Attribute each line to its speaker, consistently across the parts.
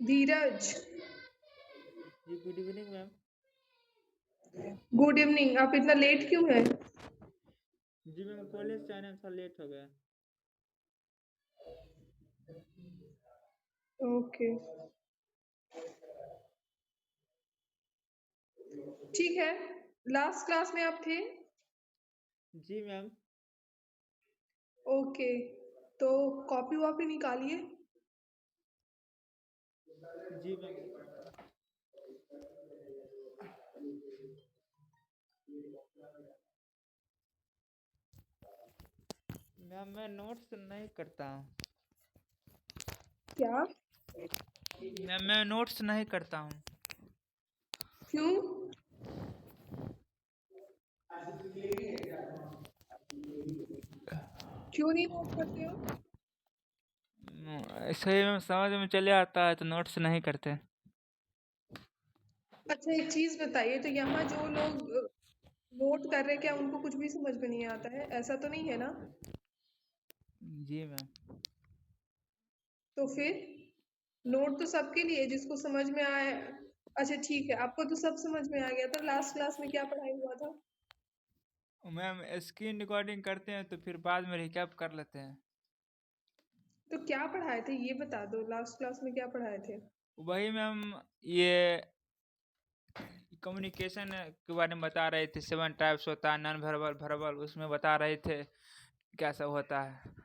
Speaker 1: धीरज,
Speaker 2: ji good evening ma'am.
Speaker 1: Good evening. आप इतना late क्यों हैं?
Speaker 2: जी मैम कॉलेज से आने में थोड़ा लेट हो गया।
Speaker 1: ओके, ठीक है। लास्ट क्लास में आप थे?
Speaker 2: जी मैम।
Speaker 1: ओके, तो कॉपी वॉपी निकालिए।
Speaker 2: जी मैम निकाल। मैम मैं नोट्स नहीं करता हूँ।
Speaker 1: क्या?
Speaker 2: मैम मैं नोट्स नहीं करता हूँ।
Speaker 1: क्यों? क्यों नहीं नोट करते हो?
Speaker 2: ऐसे ही मैम समझ में चले आता है तो नोट्स नहीं करते।
Speaker 1: अच्छा, एक चीज बताइए, तो यहाँ जो लोग नोट कर रहे हैं, क्या उनको कुछ भी समझ में नहीं आता है? ऐसा तो नहीं है ना?
Speaker 2: जी मैम।
Speaker 1: तो फिर नोट तो सबके लिए, जिसको समझ में आए। अच्छा ठीक है, आपको तो सब समझ में आ गया था। लास्ट क्लास में क्या पढ़ाई हुआ था?
Speaker 2: मैम स्क्रीन रिकॉर्डिंग करते हैं तो फिर बाद में रिकैप कर लेते हैं।
Speaker 1: तो क्या पढ़ाए थे ये बता दो, लास्ट क्लास में क्या पढ़ाए थे?
Speaker 2: वही मैम ये कम्युनिकेशन के बारे में बता रहे थे। 7 टाइप्स होता है, नॉन वर्बल, वर्बल, उसमें बता रहे थे क्या सब होता है।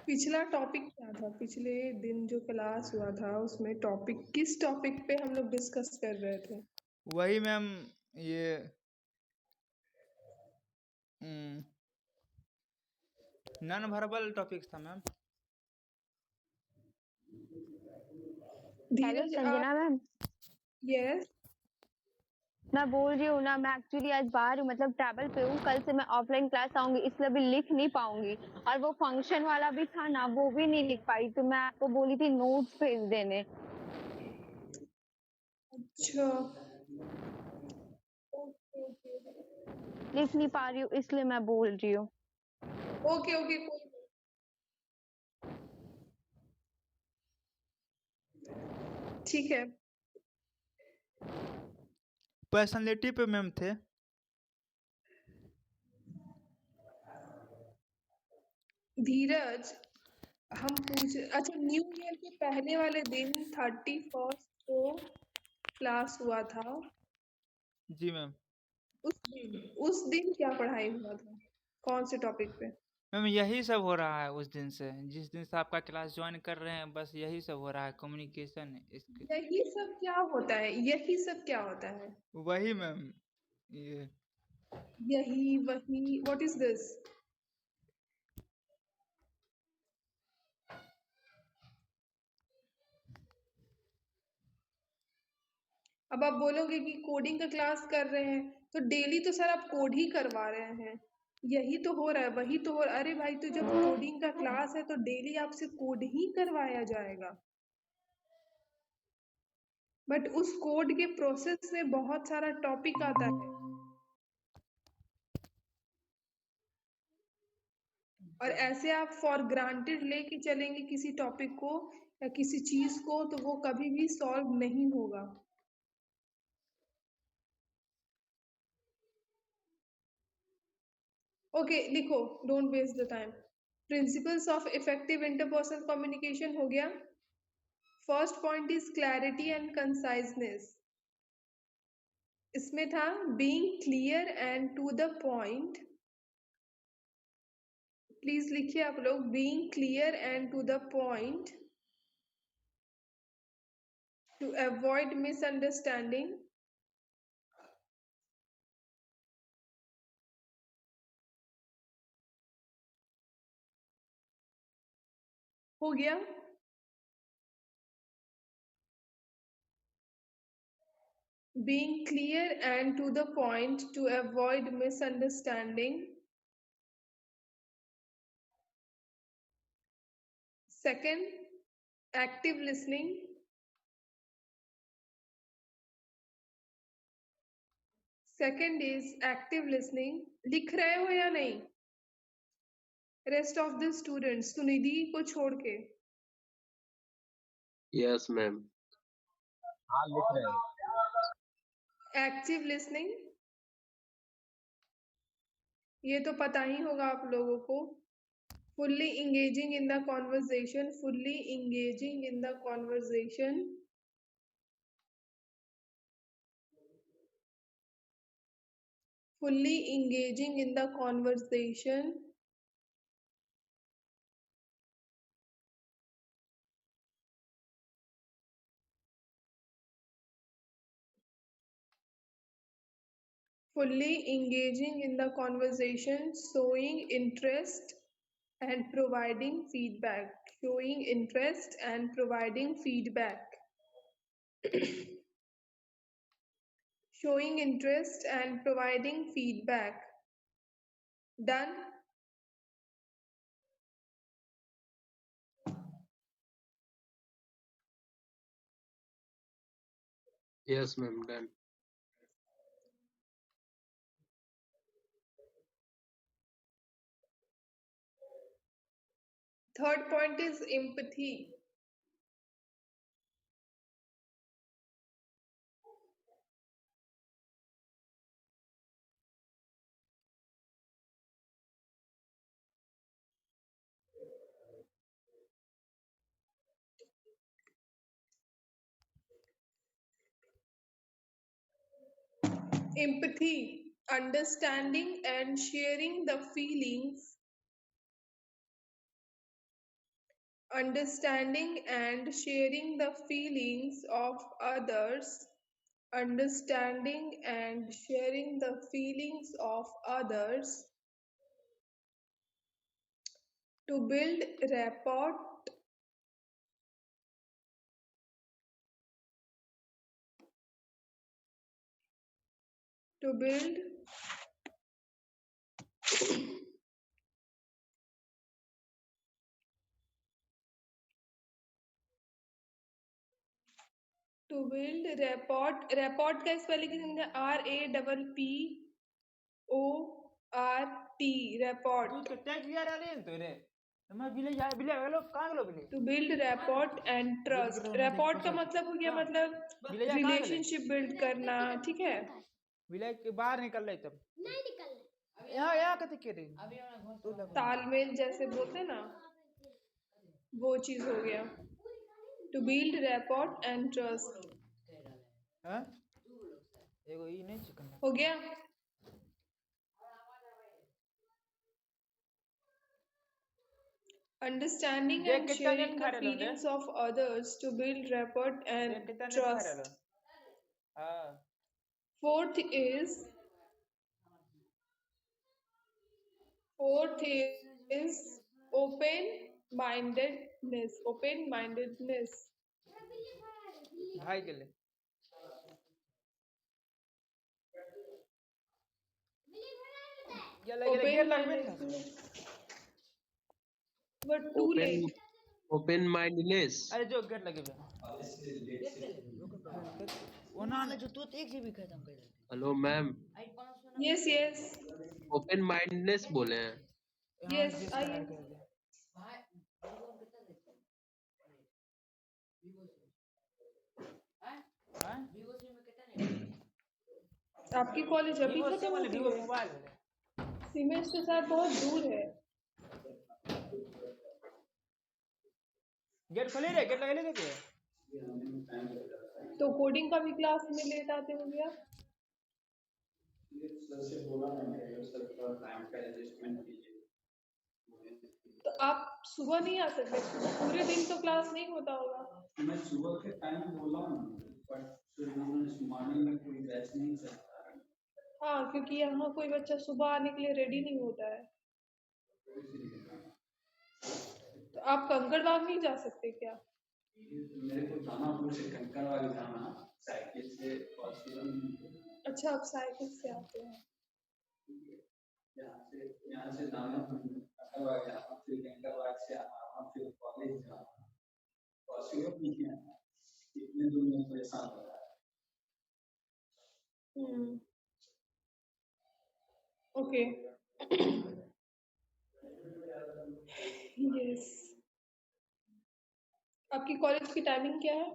Speaker 1: पिछला टॉपिक क्या था? पिछले दिन जो क्लास हुआ था उसमें टॉपिक, किस टॉपिक पे हम लोग डिस्कस कर रहे थे?
Speaker 2: वही मैम ये नॉन वर्बल टॉपिक्स था मैम।
Speaker 3: हेलो
Speaker 1: धीरज
Speaker 3: संजना मैम,
Speaker 1: यस।
Speaker 3: मैं बोल रही हूँ ना, मैं एक्चुअली आज बाहर हूँ, मतलब ट्रैवल पे हूँ। कल से मैं ऑफलाइन क्लास आऊंगी, इसलिए अभी लिख नहीं पाऊंगी। और वो फंक्शन वाला भी था ना, वो भी नहीं लिख पाई, तो मैं आपको बोली थी नोट्स भेज देने।
Speaker 1: अच्छा,
Speaker 3: लिख नहीं पा रही हूँ, इसलिए मैं बोल रही हूँ।
Speaker 1: ओके ओके, कोई नहीं। ठीक है।
Speaker 2: पर्सनालिटी पे मैम थे।
Speaker 1: धीरज, हम पूछ, अच्छा, न्यू ईयर के पहले वाले दिन 31 को क्लास हुआ था।
Speaker 2: जी मैम।
Speaker 1: उस दिन क्या पढ़ाई हुआ था? कौन से टॉपिक पे?
Speaker 2: मैम यही सब हो रहा है उस दिन से, जिस दिन से आपका क्लास ज्वाइन कर रहे हैं, बस यही सब हो रहा है। कम्युनिकेशन इसके
Speaker 1: यही सब क्या होता है? यही सब क्या होता है?
Speaker 2: वही मैम ये
Speaker 1: यही वही, व्हाट इज दिस? अब आप बोलोगे कि कोडिंग का क्लास कर रहे हैं, तो डेली तो सर आप कोड ही करवा रहे हैं। यही तो हो रहा है, वही तो हो रहा है। अरे भाई, तो जब कोडिंग का क्लास है तो डेली आपसे कोड ही करवाया जाएगा। बट उस कोड के प्रोसेस में बहुत सारा टॉपिक आता है, और ऐसे आप फॉर ग्रांटेड लेके चलेंगे किसी टॉपिक को या किसी चीज को, तो वो कभी भी सॉल्व नहीं होगा। ओके, लिखो, don't waste the time. Principles of effective interpersonal communication हो गया। First point is clarity and conciseness. इसमें था being clear and to the point. Please लिखिए आप लोग, being clear and to the point to avoid misunderstanding. हो गया। Being clear and to the point to avoid misunderstanding. Second, active listening. Second is active listening. लिख रहे हो या नहीं? Rest of the students, Sunidhi को छोड़ के।
Speaker 4: Yes, ma'am.
Speaker 2: हाँ लिख रहे हैं।
Speaker 1: एक्टिव लिसनिंग, ये तो पता ही होगा आप लोगों को। Fully engaging in the conversation, fully engaging in the conversation, fully engaging in the conversation, fully engaging in the conversation, showing interest and providing feedback, showing interest and providing feedback, showing interest and providing feedback. Done.
Speaker 4: Yes, ma'am. Done.
Speaker 1: Third point is empathy. Empathy, understanding and sharing the feelings, understanding and sharing the feelings of others, understanding and sharing the feelings of others, to build rapport, to build to build rapport. Rapport का spelling लिखेंगे RAPPORT, rapport.
Speaker 2: तू tag किया रे तो रे मैं बिले जा बिले गलो कहां गलो बिले
Speaker 1: To build rapport and trust. Rapport का मतलब हो गया मतलब
Speaker 2: बिले जा कहां गले
Speaker 1: रिलेशनशिप बिल्ड करना, ठीक है।
Speaker 2: बिले के बाहर निकल रहे तब नहीं निकल रहे यहां यहां कते के रे
Speaker 1: तालमेल जैसे बोलते हैं ना, वो चीज हो गया। To build rapport and trust.
Speaker 2: हां एगो ई नहीं चिकन
Speaker 1: हो गया। Understanding
Speaker 2: देख
Speaker 1: and
Speaker 2: कितना
Speaker 1: sharing
Speaker 2: नेट
Speaker 1: the
Speaker 2: खा रहे रे
Speaker 1: feelings of others to build rapport
Speaker 2: देख
Speaker 1: and
Speaker 2: कितना नेट खा
Speaker 1: trust.
Speaker 2: रहे हां
Speaker 1: Fourth is open-mindedness. Open-mindedness.
Speaker 2: भाई गेले गेले गेले गेर लगबे नहीं
Speaker 1: Open-mindedness. But too
Speaker 4: Open,
Speaker 1: late.
Speaker 4: open-mindedness.
Speaker 2: अरे जो गेट लगे बे ओना ने जो तू एक जीबी खत्म कर दे
Speaker 4: Hello, ma'am.
Speaker 1: Yes, yes.
Speaker 4: Open-mindedness बोले हैं.
Speaker 1: Yes, आइए। आपकी कॉलेज अभी खत्म होती है?
Speaker 2: मोबाइल
Speaker 1: सीमेंस के साथ बहुत दूर है।
Speaker 2: गेट खोले रे गेट लगे देखे
Speaker 1: तो कोडिंग का भी क्लास में लेट आते होंगे आप? तो आप सुबह नहीं आ सकते? पूरे दिन तो क्लास नहीं होता होगा।
Speaker 5: मैं सुबह के टाइम बोला हूँ, बट मॉर्निंग में कोई बैच नहीं चलता है।
Speaker 1: हाँ, क्योंकि यहाँ कोई बच्चा सुबह आने के लिए रेडी नहीं होता है। तो आप कंकड़बाग नहीं जा सकते क्या?
Speaker 5: मेरे को दानापुर से कंकड़बाग जाना साइकिल से पॉसिबल नहीं है।
Speaker 1: अच्छा, आप साइकिल से आते हैं।
Speaker 5: यहाँ से दानापुर कंकड़बाग जाना, फिर कंकड़बाग से आना, फिर कॉलेज जाना, पॉसिबल नहीं है। इतने दूर में परेशान हो रहा है।
Speaker 1: Okay. Yes. आपकी कॉलेज की टाइमिंग क्या है?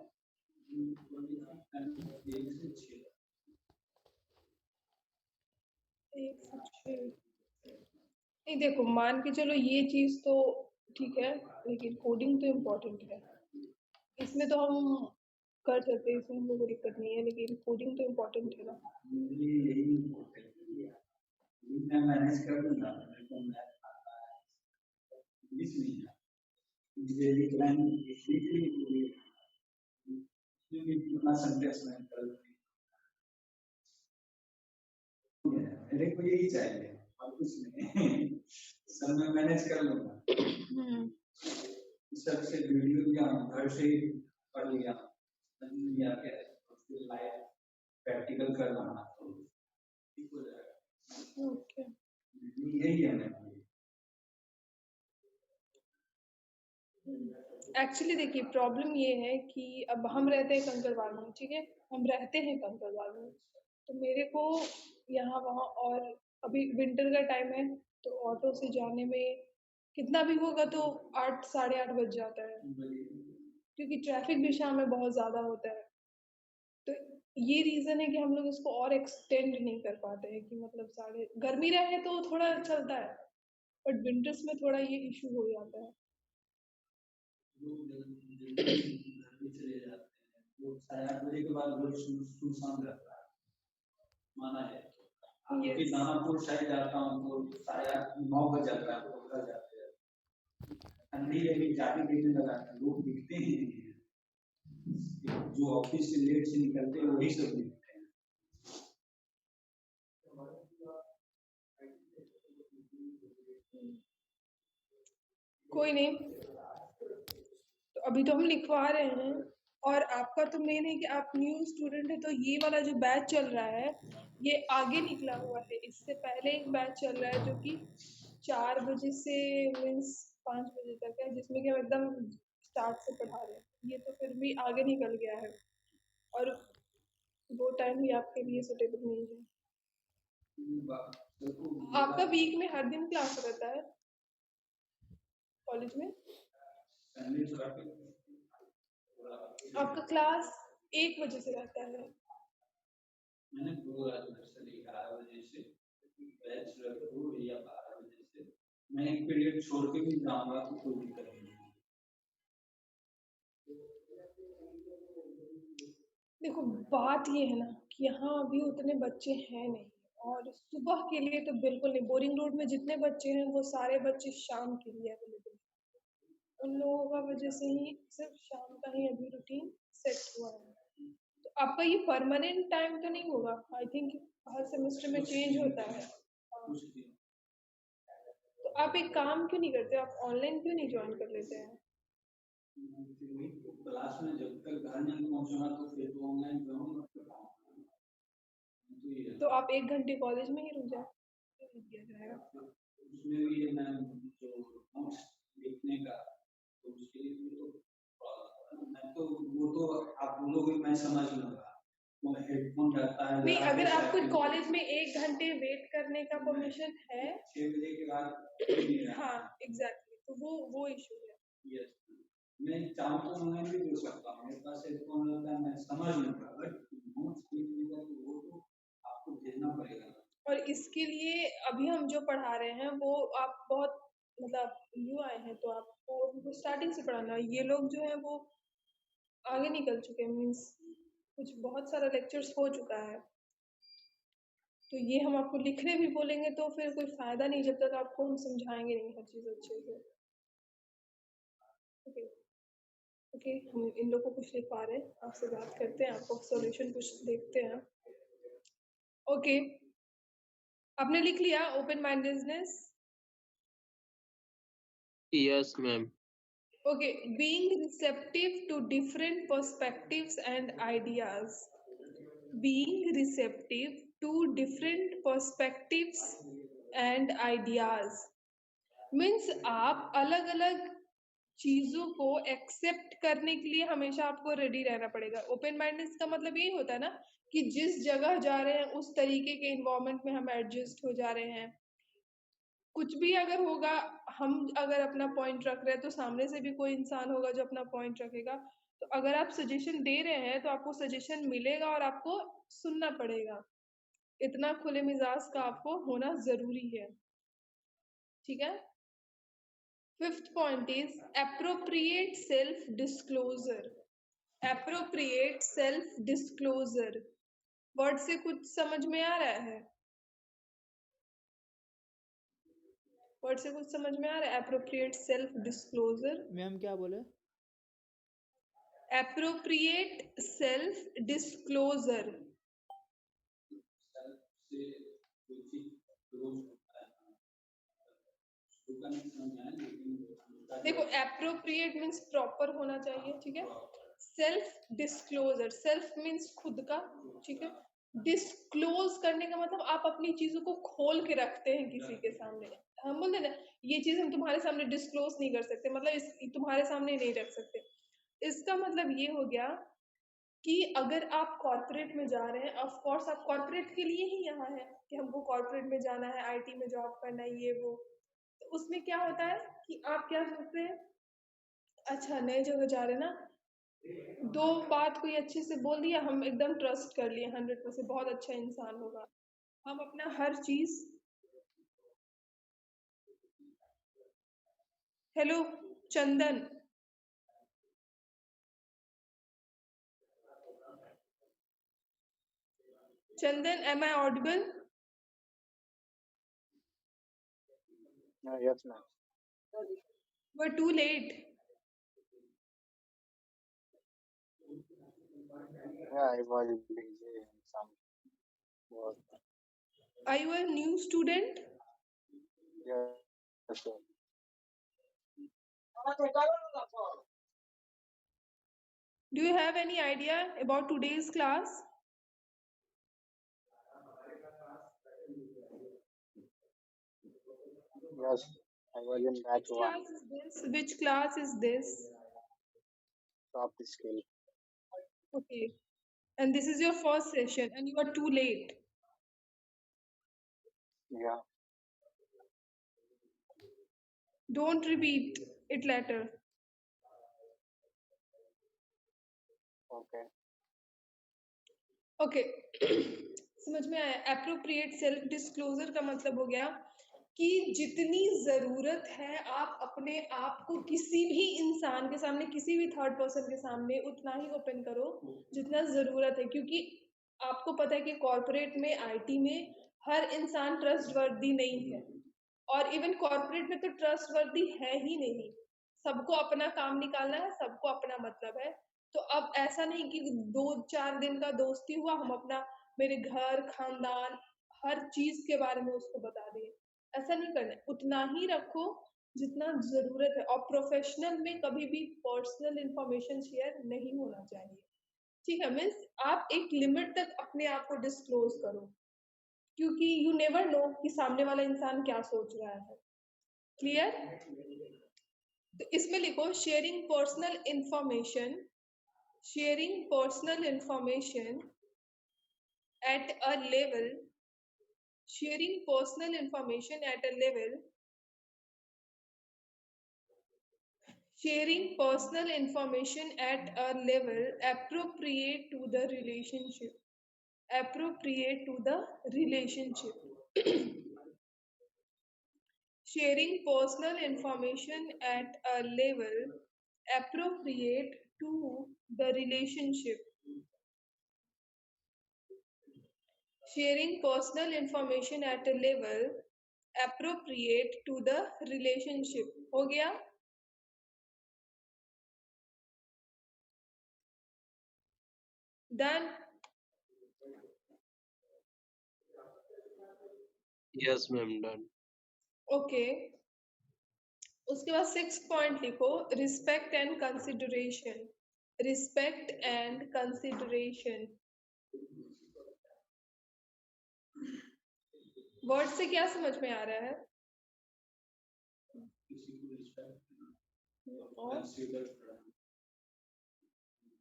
Speaker 1: 1 से 6। नहीं देखो, मान के चलो ये चीज़ तो ठीक है, लेकिन कोडिंग तो इम्पोर्टेंट है। इसमें तो हम कर सकते हैं, इसमें हमें कोई दिक्कत नहीं है, लेकिन कोडिंग तो इम्पोर्टेंट है ना।
Speaker 5: मैं मैनेज कर लूंगा, मेरे को मैथ आता है, इंग्लिश नहीं है, मुझे एक लाइन लिख ली पूरी, उसमें भी पूरा सेंटेंस में कर लूंगी। मेरे को यही चाहिए और कुछ नहीं। सब मैं मैनेज कर लूंगा। सबसे वीडियो लिया घर से ही पढ़ लिया, लिया के फिर लाइव प्रैक्टिकल करवाना तो ठीक हो जाएगा।
Speaker 1: ओके।
Speaker 5: यही है मेरा।
Speaker 1: एक्चुअली देखिए, प्रॉब्लम ये है कि अब हम रहते हैं कंकड़बाग में, ठीक है? हम रहते हैं कंकड़बाग में, तो मेरे को यहाँ वहाँ, और अभी विंटर का टाइम है, तो ऑटो से जाने में कितना भी होगा तो 8 साढ़े 8 बज जाता है, क्योंकि ट्रैफिक भी शाम में बहुत ज़्यादा होता है। तो ये रीज़न है कि हम लोग इसको और एक्सटेंड नहीं कर पाते हैं, कि मतलब साढ़े, गर्मी रहे तो थोड़ा चलता है, बट विंटर्स में थोड़ा ये इशू हो जाता है।
Speaker 5: चले जाते हैं, वो 8:30 बजे के बाद रोड सुनसान रहता है, माना है। क्योंकि दानापुर साइड जाता हूँ तो 8:30 9 बज जाता है, तो घर जाते हैं। ठंडी अभी जाने देने लगा, लोग दिखते ही नहीं है, जो ऑफिस से लेट से निकलते हैं वही सब दिखते हैं।
Speaker 1: कोई नहीं, तो अभी तो हम लिखवा रहे हैं, और आपका तो मेन है कि आप न्यू स्टूडेंट है, तो ये वाला जो बैच चल रहा है ये आगे निकला हुआ है। इससे पहले एक बैच चल रहा है जो कि 4 बजे से मीन्स 5 बजे तक है, जिसमें कि हम एकदम स्टार्ट से पढ़ा रहे हैं। ये तो फिर भी आगे निकल गया है, और वो टाइम भी आपके लिए सुटेबल नहीं है। आपका वीक में हर दिन क्लास रहता है कॉलेज में? आपका क्लास 1 बजे से रहता है?
Speaker 5: मैंने पूरा नर्सरी 11 बजे से बैच रखूँ या 12 बजे से, मैं एक पीरियड छोड़ के भी जाऊंगा तो कोई दिक्कत नहीं।
Speaker 1: देखो, बात ये है ना कि यहाँ अभी उतने बच्चे हैं नहीं, और सुबह के लिए तो बिल्कुल नहीं। बोरिंग रोड में जितने बच्चे हैं वो सारे बच्चे शाम के लिए अवेलेबल हैं। उन लोगों का वजह से ही सिर्फ शाम का ही अभी रूटीन सेट हुआ है। तो आपका ये परमानेंट टाइम तो नहीं होगा? आई थिंक हर सेमेस्टर में चेंज होता है। तो आप एक काम क्यों नहीं करते, आप ऑनलाइन क्यों नहीं ज्वाइन कर लेते हैं?
Speaker 5: क्लास में जब तक घर नहीं पहुंचूंगा तो फिर तो ऑनलाइन ज्वाइन मत करना।
Speaker 1: तो आप 1 घंटे कॉलेज में ही रुक जाए।
Speaker 5: उसमें भी मैं जो नोट्स लिखने का, तो उसके लिए तो मैं तो वो तो आप बोलोगे मैं समझ लूंगा, वो हेडफोन रहता है।
Speaker 1: नहीं, अगर आपको कॉलेज में 1 घंटे वेट करने का परमिशन है
Speaker 5: 6 बजे के बाद,
Speaker 1: हाँ एग्जैक्टली, तो वो इशू है।
Speaker 5: यस, मैं चाहूँ तो ऑनलाइन भी दे सकता हूँ, मेरे पास हेडफोन रहता है, मैं समझ लूंगा, बट नोट्स लिखने का तो वो तो आपको भेजना पड़ेगा।
Speaker 1: और इसके लिए अभी हम जो पढ़ा रहे हैं वो आप बहुत मतलब न्यू आए हैं, तो आपको उनको स्टार्टिंग से पढ़ाना है। ये लोग जो है वो आगे निकल चुके हैं, मीन्स कुछ बहुत सारा लेक्चर्स हो चुका है, तो ये हम आपको लिखने भी बोलेंगे तो फिर कोई फायदा नहीं जब तक आपको हम समझाएंगे नहीं हर चीज़ अच्छे से। ओके ओके, हम इन लोगों को कुछ लिखवा रहे हैं, आपसे बात करते हैं, आपको सॉल्यूशन कुछ देखते हैं। ओके, आपने लिख लिया open mindedness?
Speaker 4: Yes, ma'am.
Speaker 1: Okay, being receptive to different perspectives and ideas. Being receptive to different perspectives and ideas means आप अलग अलग चीजों को एक्सेप्ट करने के लिए हमेशा आपको रेडी रहना पड़ेगा। ओपन माइंडनेस का मतलब यही होता है ना कि जिस जगह जा रहे हैं उस तरीके के इन्वायरमेंट में हम एडजस्ट हो जा रहे हैं। कुछ भी अगर होगा, हम अगर अपना पॉइंट रख रहे हैं तो सामने से भी कोई इंसान होगा जो अपना पॉइंट रखेगा। तो अगर आप सजेशन दे रहे हैं तो आपको सजेशन मिलेगा और आपको सुनना पड़ेगा। इतना खुले मिजाज का आपको होना जरूरी है, ठीक है। Fifth point is appropriate self disclosure. Appropriate self disclosure word से कुछ समझ में आ रहा है? वर्ड से कुछ समझ में आ रहा है? Appropriate self disclosure.
Speaker 2: मैम क्या बोले?
Speaker 1: Appropriate self disclosure.
Speaker 5: से कोई चीज क्लोज होता है, उसका नहीं समझ में आया, लेकिन
Speaker 1: देखो एप्रोप्रिएट मीन्स प्रॉपर होना चाहिए, ठीक है। सेल्फ डिस्क्लोजर, सेल्फ मीन्स खुद का, ठीक है। डिस्क्लोज करने का मतलब आप अपनी चीजों को खोल के रखते हैं किसी के सामने। हम बोलते हैं ना, ये चीज हम तुम्हारे सामने डिस्क्लोज नहीं कर सकते, मतलब इस तुम्हारे सामने नहीं रख सकते। इसका मतलब ये हो गया कि अगर आप कॉर्पोरेट में जा रहे हैं, ऑफ कोर्स आप कॉर्पोरेट के लिए ही यहाँ है कि हमको कॉर्पोरेट में जाना है, आईटी में जॉब करना है, ये वो। तो उसमें क्या होता है कि आप क्या सोचते हैं, अच्छा नए जगह जा रहे हैं ना, दो बात कोई अच्छे से बोल दिया, हम एकदम ट्रस्ट कर लिए 100%, बहुत अच्छा इंसान होगा। हम अपना हर चीज, hello Chandan, Chandan, am I audible?
Speaker 6: Yes, ma'am.
Speaker 1: We're too late.
Speaker 6: Yeah, I was busy in some work.
Speaker 1: Are you a new student?
Speaker 6: Yes, sir.
Speaker 1: Do you have any idea about today's class?
Speaker 6: Yes, I was in batch
Speaker 1: Which
Speaker 6: one,
Speaker 1: class is this? Which class is this?
Speaker 6: soft skill.
Speaker 1: Okay. And this is your first session and you are too late.
Speaker 6: Yeah,
Speaker 1: Don't repeat it later.
Speaker 6: okay.
Speaker 1: Okay समझ में आया। Appropriate self disclosure का मतलब हो गया कि जितनी जरूरत है आप अपने आप को किसी भी इंसान के सामने, किसी भी थर्ड पर्सन के सामने उतना ही ओपन करो जितना जरूरत है, क्योंकि आपको पता है कि कॉर्पोरेट में, आईटी में हर इंसान ट्रस्टवर्दी नहीं है, और इवन कॉर्पोरेट में तो ट्रस्टवर्दी है ही नहीं। सबको अपना काम निकालना है, सबको अपना मतलब है। तो अब ऐसा नहीं कि 2-4 दिन का दोस्ती हुआ, हम अपना, मेरे घर, खानदान, हर चीज के बारे में उसको बता दिए। ऐसा नहीं करना है, उतना ही रखो जितना जरूरत है। और प्रोफेशनल में कभी भी पर्सनल इंफॉर्मेशन शेयर नहीं होना चाहिए, ठीक है। मीन्स आप एक लिमिट तक अपने आप को डिस्क्लोज करो, क्योंकि यू नेवर नो कि सामने वाला इंसान क्या सोच रहा है। क्लियर? तो इसमें लिखो sharing personal information, sharing personal information at a level, sharing personal information at a level, sharing personal information at a level appropriate to the relationship, appropriate to the relationship. Sharing personal information at a level appropriate to the relationship. Sharing personal information at a level appropriate to the relationship. हो गया? Done?
Speaker 4: Yes, ma'am, done.
Speaker 1: Okay. उसके बाद 6th point लिखो, respect and consideration. Respect and consideration word से क्या समझ में आ रहा है?
Speaker 5: किसी को रिस्पेक्ट
Speaker 1: और
Speaker 5: कंसीडर करना,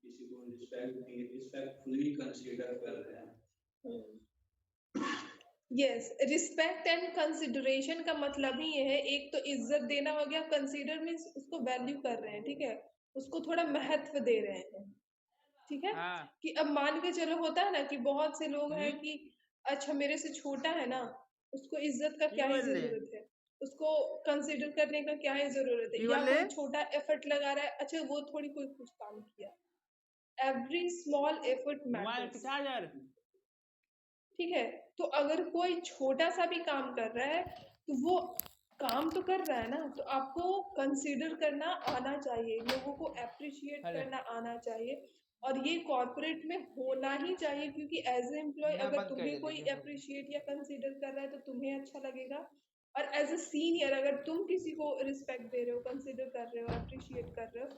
Speaker 5: किसी को रिस्पेक्टफुली कंसीडर कर रहे हैं।
Speaker 1: यस, रिस्पेक्ट एंड कंसिडरेशन का मतलब ही ये है, एक तो इज्जत देना हो गया, कंसीडर मीन्स उसको वैल्यू कर रहे हैं, ठीक है, उसको थोड़ा महत्व दे रहे हैं, ठीक है।
Speaker 2: हाँ।
Speaker 1: कि अब मान के चलो, होता है ना कि बहुत से लोग हैं
Speaker 2: हम्म।
Speaker 1: कि अच्छा मेरे से छोटा है ना, उसको इज्जत का
Speaker 2: की
Speaker 1: क्या ही
Speaker 2: बोल रहे
Speaker 1: जरूरत है, उसको कंसीडर करने का क्या ही जरूरत है,
Speaker 2: की
Speaker 1: या
Speaker 2: बोल रहे
Speaker 1: कोई छोटा एफर्ट लगा रहा है, अच्छा वो थोड़ी कोई कुछ काम किया, एवरी स्मॉल एफर्ट
Speaker 2: मोबाइल के
Speaker 1: मैटर्स,
Speaker 2: चार्जर।
Speaker 1: ठीक है। तो अगर कोई छोटा सा भी काम कर रहा है, तो वो काम तो कर रहा है ना, तो आपको कंसीडर करना आना चाहिए, लोगों को अप्रिशिएट
Speaker 2: अरे
Speaker 1: करना आना चाहिए, और ये कॉर्पोरेट में होना ही चाहिए, क्योंकि एज ए एम्प्लॉय
Speaker 2: मैं
Speaker 1: अगर
Speaker 2: बंद कर
Speaker 1: तुम्हें
Speaker 2: दे
Speaker 1: कोई
Speaker 2: देखिए बोल।
Speaker 1: अप्रिशिएट या कंसीडर कर रहा है तो तुम्हें अच्छा लगेगा, और एज ए सीनियर अगर तुम किसी को रिस्पेक्ट दे रहे हो, कंसीडर कर रहे हो, अप्रिशिएट कर रहे हो,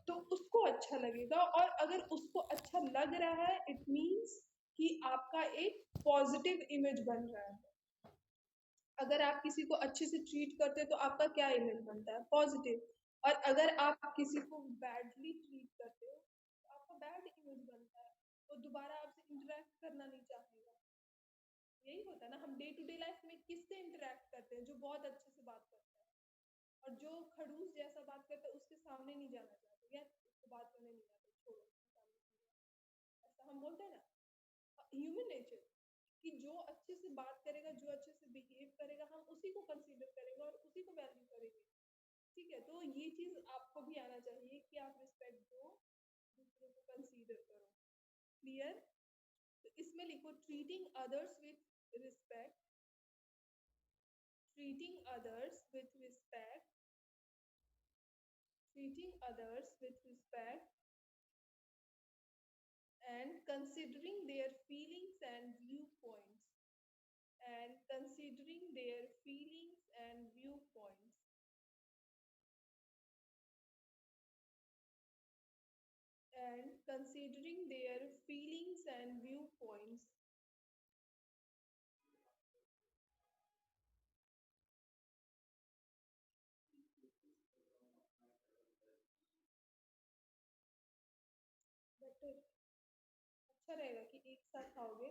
Speaker 1: तो उसको अच्छा लगेगा, और अगर उसको अच्छा लग रहा है इट मीन्स कि आपका एक पॉजिटिव इमेज बन रहा है। अगर आप किसी को अच्छे से ट्रीट करते हैं तो आपका क्या इमेज बनता है? पॉजिटिव। और अगर आप किसी को बैडली ट्रीट करते हो तो आपका बैड इमेज बनता है, वो दोबारा आपसे इंटरेक्ट करना नहीं चाहेगा। यही होता है ना, हम डे टू डे लाइफ में किससे इंटरेक्ट करते हैं? जो बहुत अच्छे से बात करता है, और जो खड़ूस जैसा बात करता है उसके सामने नहीं जाना चाहते, या उसको बात करने नहीं आते, छोड़ो उसके सामने क्यों जाए। ऐसा हम बोलते हैं ना, ह्यूमन नेचर, कि जो अच्छे से बात करेगा, जो अच्छे से बिहेव करेगा, हम उसी को कंसीडर करेंगे और उसी को वैल्यू करेंगे, ठीक है। तो ये चीज आपको भी आना चाहिए कि आप रिस्पेक्ट दो, दूसरों को कंसीडर करो। क्लियर? तो इसमें लिखो treating others with respect, treating others with respect, treating others with respect and considering their feelings and viewpoints, and considering their feelings and viewpoints, and considering their feelings and viewpoints, better, अच्छा रहेगा कि एक साथ आओगे।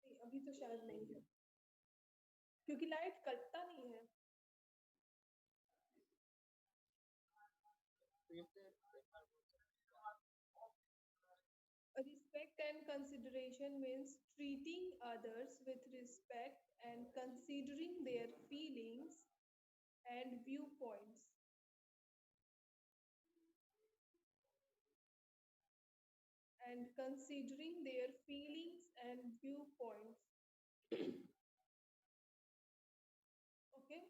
Speaker 1: नहीं, अभी तो शायद नहीं है, क्योंकि लाइट कटता नहीं है। Respect and consideration means treating others with respect and considering their feelings and viewpoints, and considering their feelings and viewpoints. Okay.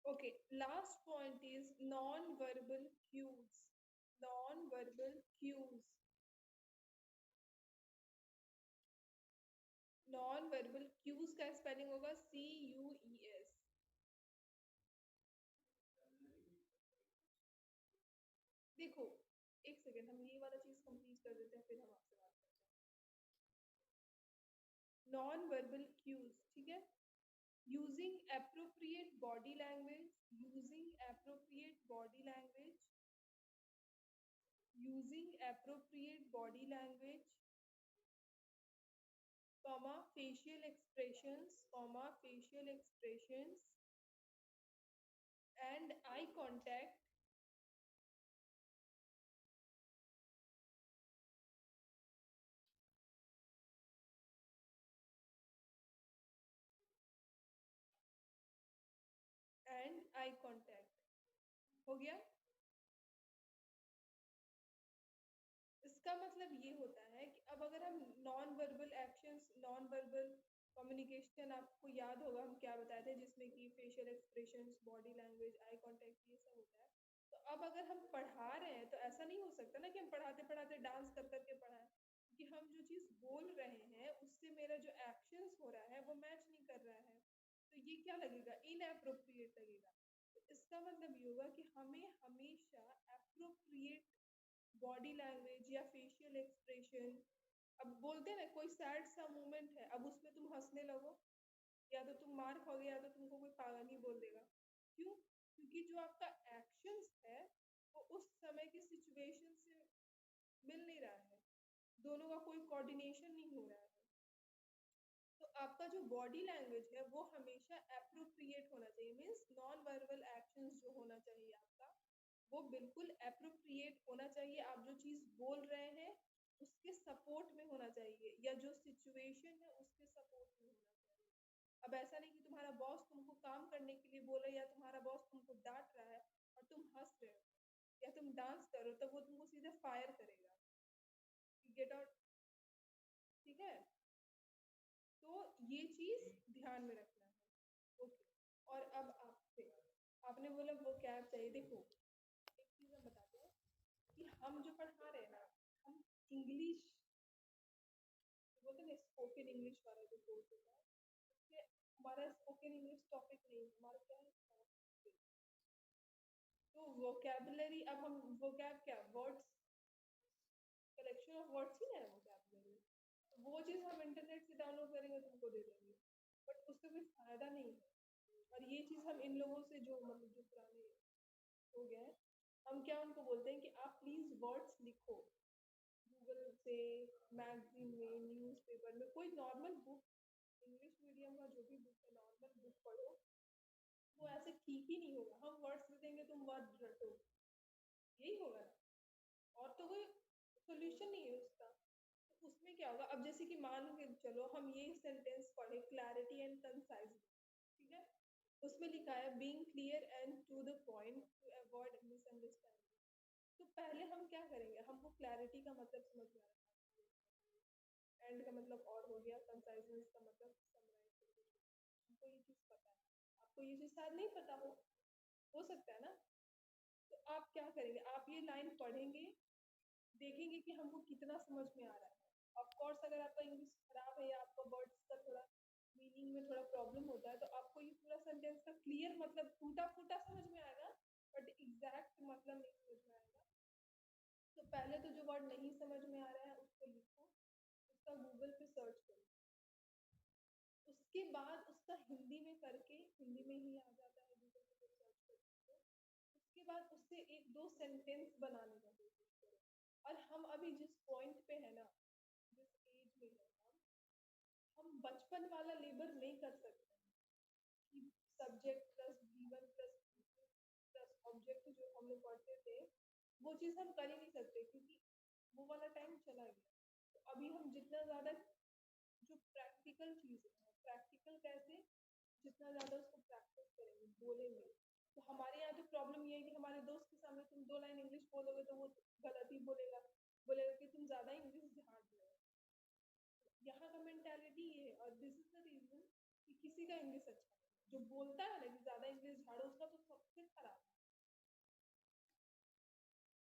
Speaker 1: Okay, last point is non-verbal cues. Non-verbal cues. Non-verbal cues का spelling होगा CUES। देखो, एक second, हम ये वाला चीज complete कर देते हैं, फिर हम आपसे बात करते हैं। Non-verbal cues, ठीक है? Using appropriate body language, using appropriate body language, using appropriate body language, comma facial expressions, comma facial expressions, and eye contact, and eye contact। हो गया? इसका मतलब ये होता है कि अब अगर हम non verbal actions, non verbal communication, आपको याद होगा हम क्या बताए थे, जिसमें कि facial expressions, body language, eye contact, ये सब होता है। तो अब अगर हम पढ़ा रहे हैं तो ऐसा नहीं हो सकता ना कि हम पढ़ाते पढ़ाते डांस कर करके पढ़ाएं, क्योंकि हम जो चीज बोल रहे हैं उससे मेरा जो एक्शंस हो रहा है वो मैच नहीं कर रहा है, तो ये क्या लगेगा? इनएप्रोप्रिएट लगेगा। इसका मतलब ये होगा कि हमें हमेशा एप्रोप्रिएट बॉडी लैंग्वेज या फेशियल एक्सप्रेशन, अब बोलते हैं ना कोई सैड सा मोमेंट है, अब उसमें तुम हंसने लगो, या तो तुम मार खाओगे या तो तुमको कोई पागल ही बोल देगा। क्यों? क्योंकि जो आपका एक्शंस है वो उस समय की सिचुएशन से मिल नहीं रहा है, दोनों का कोई कोऑर्डिनेशन नहीं हो रहा है। तो आपका जो बॉडी लैंग्वेज है वो हमेशा एप्रोप्रिएट होना चाहिए, मीन्स नॉन वर्बल एक्शंस जो होना चाहिए आपका वो बिल्कुल एप्रोप्रिएट होना चाहिए। आप जो चीज बोल रहे हैं उसके सपोर्ट में होना चाहिए, या जो सिचुएशन है उसके सपोर्ट में होना चाहिए। अब ऐसा नहीं कि तुम्हारा बॉस तुमको काम करने के लिए बोल रहा है, या तुम्हारा बॉस तुमको डांट रहा है और तुम हंस रहे हो, या तुम डांस करो, तो वो तुमको सीधे फायर करेगा। Get out? ठीक है, तो ये चीज ध्यान में रखना है। ओके, और अब आपसे आपने बोला वो कैब चाहिए। देखो एक चीज हम बताते हैं कि हम जो पढ़ा रहे हैं ना, हम इंग्लिश बोलते हैं स्पोकन इंग्लिश वाला जो कोर्स होता है, उसके हमारा स्पोकन इंग्लिश टॉपिक नहीं है, हमारा क्या है topic। तो वोकैबुलरी, अब हम वोकैब क्या वर्ड्स, कलेक्शन ऑफ वर्ड्स ही है वोकैबुलरी, वो चीज हम इंटरनेट से डाउनलोड करेंगे तुमको दे देंगे, बट उससे कोई फायदा नहीं है। और ये चीज हम इन लोगों से जो मतलब जो पुराने हो गए हैं, हम क्या उनको बोलते हैं कि आप प्लीज वर्ड्स लिखो गूगल से, मैगजीन में, न्यूज़पेपर में, कोई नॉर्मल बुक, इंग्लिश मीडियम का जो भी बुक है नॉर्मल बुक पढ़ो, वो ऐसे ठीक ही नहीं होगा। हम वर्ड्स देंगे तुम वर्ड रटो, यही होगा ना, और तो कोई सोल्यूशन नहीं है उसका। तो उसमें क्या होगा, अब जैसे कि मान के चलो हम ये सेंटेंस पढ़े क्लैरिटी एंड कंसाइज, ठीक है, उसमें लिखा है being clear and to the point to avoid misunderstanding. तो पहले हम क्या करेंगे, हमको क्लैरिटी का मतलब समझ में आ रहा है, एंड का मतलब और हो गया, कंसाइजनेस का मतलब समराइज करके, हमको ये चीज पता है, आपको ये चीज शायद नहीं पता हो सकता है ना। तो आप क्या करेंगे, आप ये लाइन पढ़ेंगे, देखेंगे कि हमको कितना समझ में आ रहा है। ऑफ कोर्स अगर आपका इंग्लिश खराब है या आपका वर्ड्स का थोड़ा मीनिंग में थोड़ा प्रॉब्लम होता है, तो आपको ये पूरा सेंटेंस का क्लियर मतलब टूटा फूटा समझ में आएगा, बट एग्जैक्ट मतलब नहीं समझ में आएगा। तो पहले तो जो वर्ड नहीं समझ में आ रहा है उसको लिखो, उसका गूगल पे सर्च करो, उसके बाद उसका हिंदी में करके, हिंदी में ही आ जाता है गूगल पे सर्च करके, उसके बाद उससे एक दो सेंटेंस बनाने का कोशिश करो। और हम अभी जिस पॉइंट पे है ना, जिस एज में है हम बचपन वाला लेबर नहीं कर सकते हैं कि subject plus given plus plus object जो हम लोग पढ़ते थे वो चीज हम कर ही नहीं सकते, क्योंकि वो वाला टाइम चला गया। तो अभी हम जितना ज्यादा जो प्रैक्टिकल चीजें हैं, प्रैक्टिकल कैसे, जितना ज्यादा उसको प्रैक्टिस करेंगे बोलेंगे। तो हमारे यहाँ तो प्रॉब्लम ये है कि हमारे दोस्त के सामने तुम 2 लाइन इंग्लिश बोलोगे तो वो गलत ही बोलेगा, बोलेगा कि तुम ज्यादा इंग्लिश झाड़ रहे हो। यहाँ का मेंटालिटी ये है, और दिस इज द रीजन कि किसी का इंग्लिश अच्छा नहीं है। जो बोलता है ना कि ज्यादा इंग्लिश झाड़ो, उसका तो सबसे खराब है।